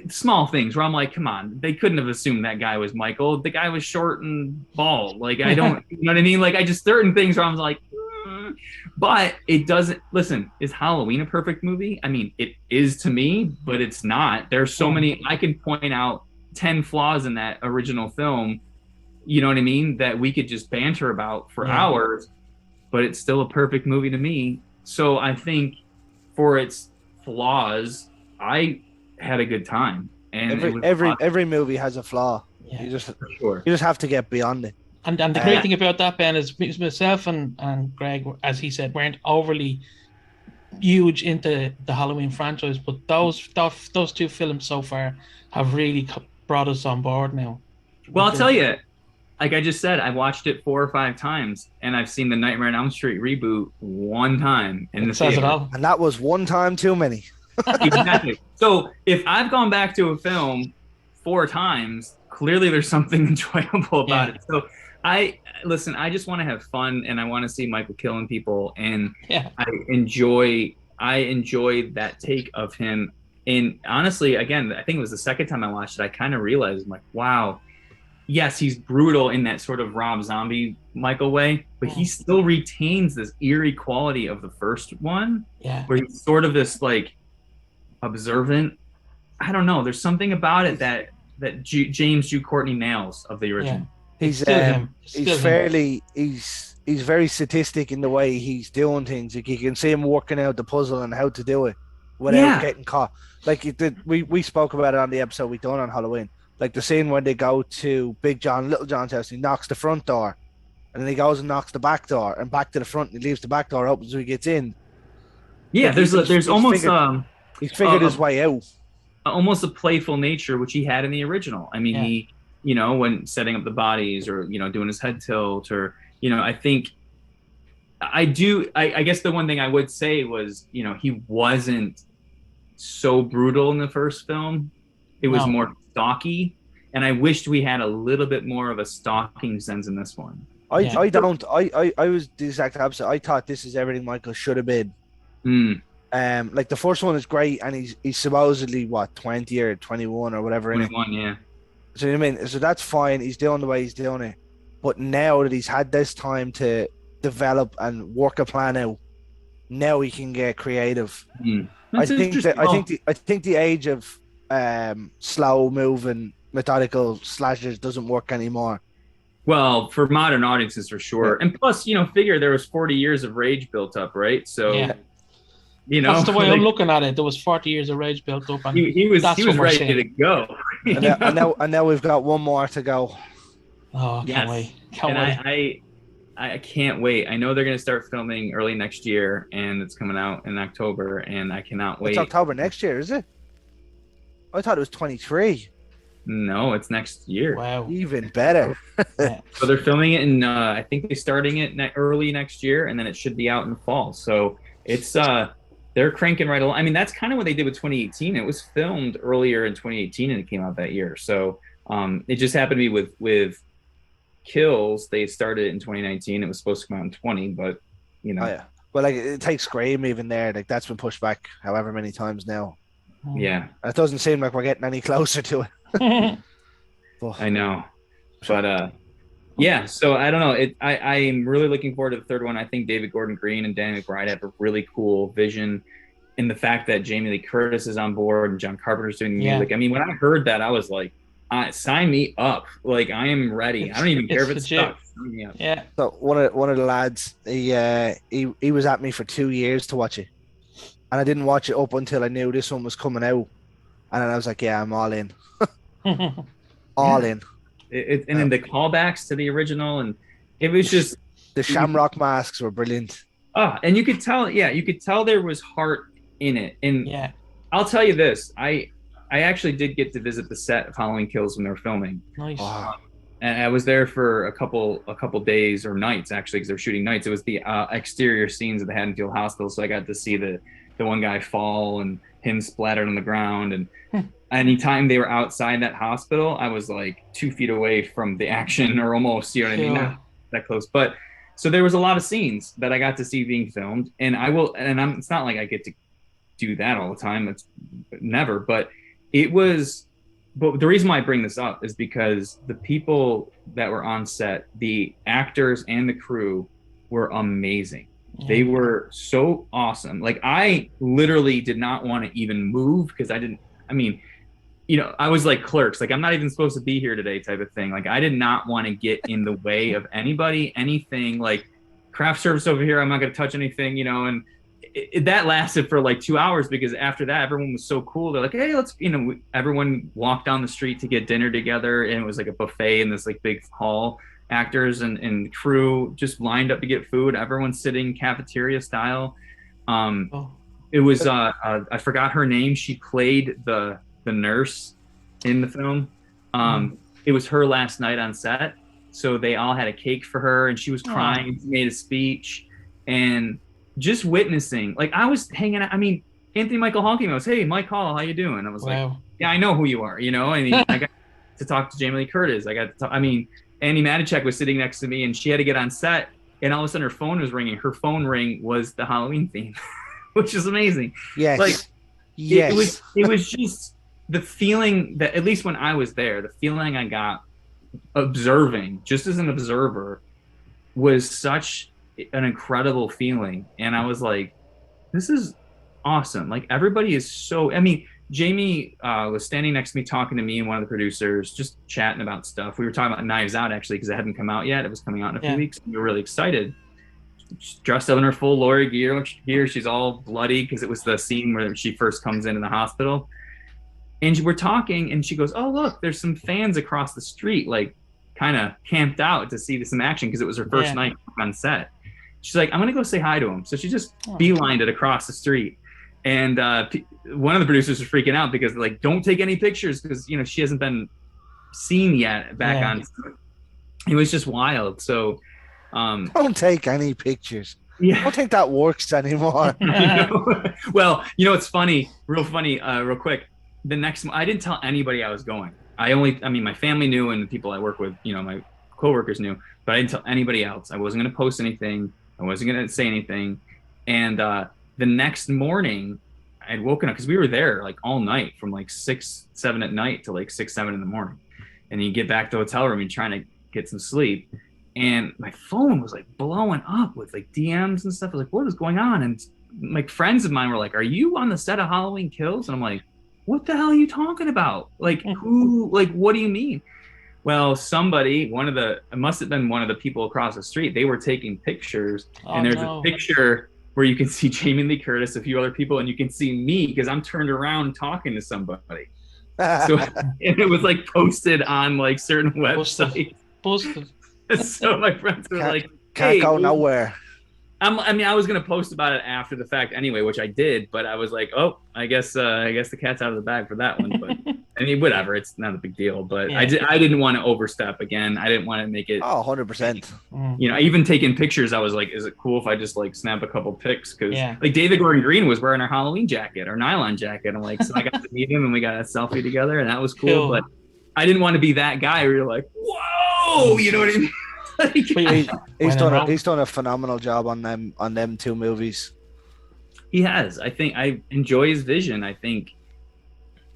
small things where I'm like, come on, they couldn't have assumed that guy was Michael. The guy was short and bald. Like, I don't, you know what I mean? Like, I just, certain things where I was like, but it doesn't. Listen, is Halloween a perfect movie? I mean, it is to me, but it's not. There's so many. I can point out 10 flaws in that original film. You know what I mean? That we could just banter about for hours, but it's still a perfect movie to me. So I think for its flaws, I had a good time. And every movie has a flaw. Yeah. You just have to get beyond it. And the great thing about that, Ben, is myself and Greg, as he said, weren't overly huge into the Halloween franchise, but those two films so far have really brought us on board now. Well, I'll tell you, like I just said, I watched it 4 or 5 times, and I've seen the Nightmare on Elm Street reboot 1 time in the says theater. It all. And that was 1 time too many. Exactly. So if I've gone back to a film 4 times, clearly there's something enjoyable about it. So I just want to have fun, and I want to see Michael killing people, and I enjoy that take of him. And honestly, again, I think it was the second time I watched it, I kind of realized, I'm like, wow, yes, he's brutal in that sort of Rob Zombie Michael way, but he still retains this eerie quality of the first one, where he's sort of this like observant. I don't know. There's something about it that James Jude Courtney nails of the original. He's very statistic in the way he's doing things. Like you can see him working out the puzzle and how to do it without getting caught. Like we spoke about it on the episode we done on Halloween. Like the scene when they go to Big John, Little John's house, he knocks the front door, and then he goes and knocks the back door, and back to the front, and he leaves the back door open so he gets in. Yeah, like there's almost he's figured his way out. Almost a playful nature which he had in the original. I mean, he, you know, when setting up the bodies or, you know, doing his head tilt or, you know, I think I guess the one thing I would say was, you know, he wasn't so brutal in the first film. It was more stalky, and I wished we had a little bit more of a stalking sense in this one. I was the exact opposite. I thought this is everything Michael should have been. Like the first one is great, and he's supposedly what 20 or 21 or whatever. 21, yeah. So you know what I mean, so that's fine. He's doing the way he's doing it, but now that he's had this time to develop and work a plan out, now he can get creative. I think the age of slow moving methodical slashers doesn't work anymore. Well, for modern audiences, for sure. And plus, you know, figure there was 40 years of rage built up, right? So, you know, that's the way I'm looking at it. There was 40 years of rage built up, and he was ready to go. and now we've got one more to go. Oh, can't wait! Can't wait. I can't wait. I know they're going to start filming early next year, and it's coming out in October, and I cannot wait. It's October next year, is it? I thought it was 23. No, it's next year. Wow, even better. So they're filming it in. I think they're starting it early next year, and then it should be out in the fall. So it's they're cranking right along. I mean, that's kind of what they did with 2018. It was filmed earlier in 2018, and it came out that year. So it just happened to be with Kills. They started it in 2019. It was supposed to come out in 20, but you know. Well, like it takes Scream even there. Like that's been pushed back however many times now. Yeah, it doesn't seem like we're getting any closer to it. I know, but yeah. So I don't know. I am really looking forward to the third one. I think David Gordon Green and Danny McBride have a really cool vision, in the fact that Jamie Lee Curtis is on board and John Carpenter's doing the music. I mean, when I heard that, I was like, sign me up. Like I am ready. I don't even care if it's stuck. Yeah. So one of the lads, he was at me for 2 years to watch it, and I didn't watch it up until I knew this one was coming out, and then I was like, yeah, I'm all in. All in. And then the callbacks to the original, and it was just the Shamrock masks were brilliant. And you could tell there was heart in it. And I'll tell you this, I actually did get to visit the set of Halloween Kills when they were filming. Nice. And I was there for a couple days or nights, actually, because they were shooting nights. It was the exterior scenes of the Haddonfield Hospital, so I got to see the one guy fall and him splattered on the ground. And anytime they were outside that hospital, I was like 2 feet away from the action, or almost, you know what I mean? Not that close. But so there was a lot of scenes that I got to see being filmed, and it's not like I get to do that all the time. It's never, but the reason why I bring this up is because the people that were on set, the actors and the crew, were amazing. They were so awesome. Like I literally did not want to even move because I was like Clerks, like I'm not even supposed to be here today type of thing. Like I did not want to get in the way of anybody, anything. Like craft service over here, I'm not going to touch anything, you know. And that lasted for like 2 hours, because after that everyone was so cool. They're like, hey, let's, everyone walked down the street to get dinner together, and it was like a buffet in this like big hall. actors and crew just lined up to get food. Everyone's sitting cafeteria style. It was I forgot her name. She played the nurse in the film. It was her last night on set, so they all had a cake for her, and she was crying. Made a speech, and just witnessing, like, I was hanging out. I mean, Anthony Michael Hall came. I was, hey, Mike Hall, how you doing? I was like, yeah, I know who you are. You know, I mean, I got to talk to Jamie Lee Curtis. I got to talk. I mean, Andy Matichak was sitting next to me, and she had to get on set, and all of a sudden her phone was ringing. Her phone ring was the Halloween theme, which is amazing. Yes. Like, yes. It was just the feeling that, at least when I was there, the feeling I got observing, just as an observer, was such an incredible feeling. And I was like, this is awesome. Like, everybody is so, I mean, Jamie was standing next to me talking to me and one of the producers, just chatting about stuff. We were talking about Knives Out, actually, because it hadn't come out yet. It was coming out in a few weeks. We were really excited. She's dressed up in her full lawyer gear. She's all bloody because it was the scene where she first comes in the hospital. And we're talking, and she goes, oh, look, there's some fans across the street, like, kind of camped out to see some action because it was her first night on set. She's like, I'm going to go say hi to him. So she just beelined it across the street. And one of the producers was freaking out because, like, don't take any pictures because, you know, she hasn't been seen yet back on. It was just wild. So don't take any pictures. Yeah. I don't think that works anymore. Well, you know, it's funny, real quick. The next, I didn't tell anybody I was going. I mean, my family knew, and the people I work with, you know, my coworkers knew, but I didn't tell anybody else. I wasn't going to post anything. I wasn't going to say anything. And the next morning, I had woken up because we were there like all night from like 6, 7 at night to like 6, 7 in the morning. And you get back to the hotel room and trying to get some sleep. And my phone was like blowing up with like DMs and stuff. I was like, what is going on? And like friends of mine were like, are you on the set of Halloween Kills? And I'm like, what the hell are you talking about? Like, who, like, what do you mean? Well, somebody, it must have been one of the people across the street. They were taking pictures, and there's a picture where you can see Jamie Lee Curtis, a few other people, and you can see me because I'm turned around talking to somebody. So it was like posted on like certain websites. Posted. So my friends were like, can't go nowhere. I mean, I was gonna post about it after the fact anyway, which I did, but I was like, oh, I guess the cat's out of the bag for that one. But I mean, whatever, it's not a big deal. But I didn't want to overstep again. I didn't want to make it. Oh, 100%. You know, even taking pictures, I was like, is it cool if I just like snap a couple pics? Because like David Gordon Green was wearing our Halloween jacket, our nylon jacket. I'm like, so I got to meet him and we got a selfie together, and that was cool. But I didn't want to be that guy where you're like, whoa, you know what I mean? He's done a phenomenal job on them two movies. He has. I think I enjoy his vision. I think,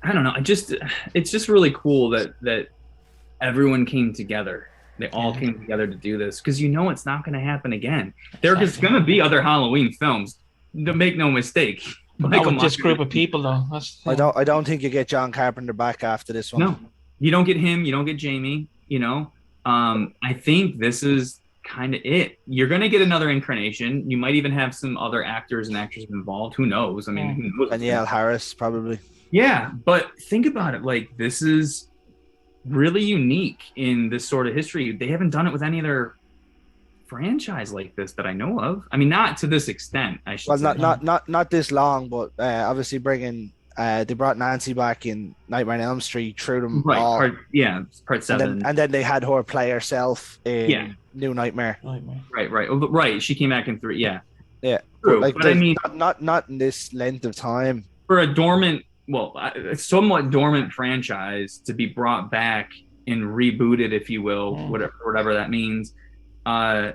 I don't know. It's just really cool that everyone came together. They all came together to do this because you know it's not going to happen again. There's going to be other Halloween films. Make no mistake. Not with this group of people, though. I don't think you get John Carpenter back after this one. No, you don't get him. You don't get Jamie. You know. I think this is kind of it. You're going to get another incarnation. You might even have some other actors and actresses involved. Who knows? I mean, who knows? Danielle Harris, probably. Yeah, but think about it. Like, this is really unique in this sort of history. They haven't done it with any other franchise like this that I know of. I mean, not to this extent, I should say. Not this long, but obviously bringing... they brought Nancy back in Nightmare on Elm Street, threw them all. Part 7. And then they had her play herself in New Nightmare. Right. She came back in 3. Yeah. True. But I mean, not in this length of time. For a somewhat dormant franchise to be brought back and rebooted, if you will, whatever that means, to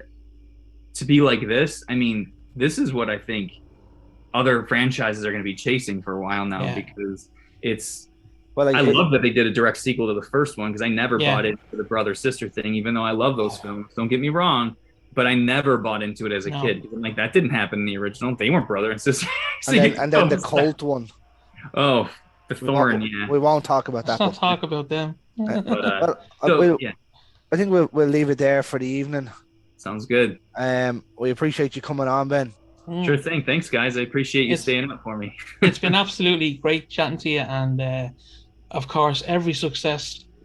be like this. I mean, this is what I think other franchises are going to be chasing for a while now because it's. Well, I love that they did a direct sequel to the first one because I never bought into the brother sister thing, even though I love those films. Don't get me wrong, but I never bought into it as a kid. I'm like, that didn't happen in the original. They weren't brother and sister. and then the cult one. Oh, the Thorn. We won't talk about that. Let's not talk about them. I think we'll leave it there for the evening. Sounds good. We appreciate you coming on, Ben. Sure thing. Thanks, guys. I appreciate you staying up for me. It's been absolutely great chatting to you, and of course, every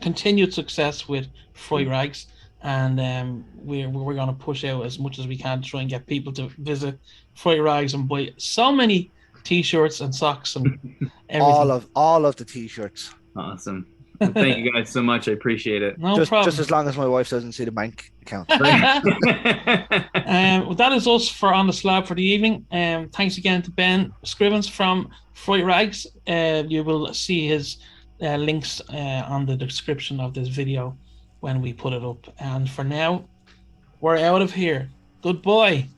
continued success with Fright Rags, and we're going to push out as much as we can to try and get people to visit Fright Rags and buy so many t-shirts and socks and everything. all of the t-shirts. Awesome. Well, thank you guys so much. I appreciate it. No just, problem. Just as long as my wife doesn't see the bank account. Well, that is us for On the Slab for the evening. Thanks again to Ben Scrivens from Fright Rags. You will see his links on the description of this video when we put it up. And for now, we're out of here. Goodbye.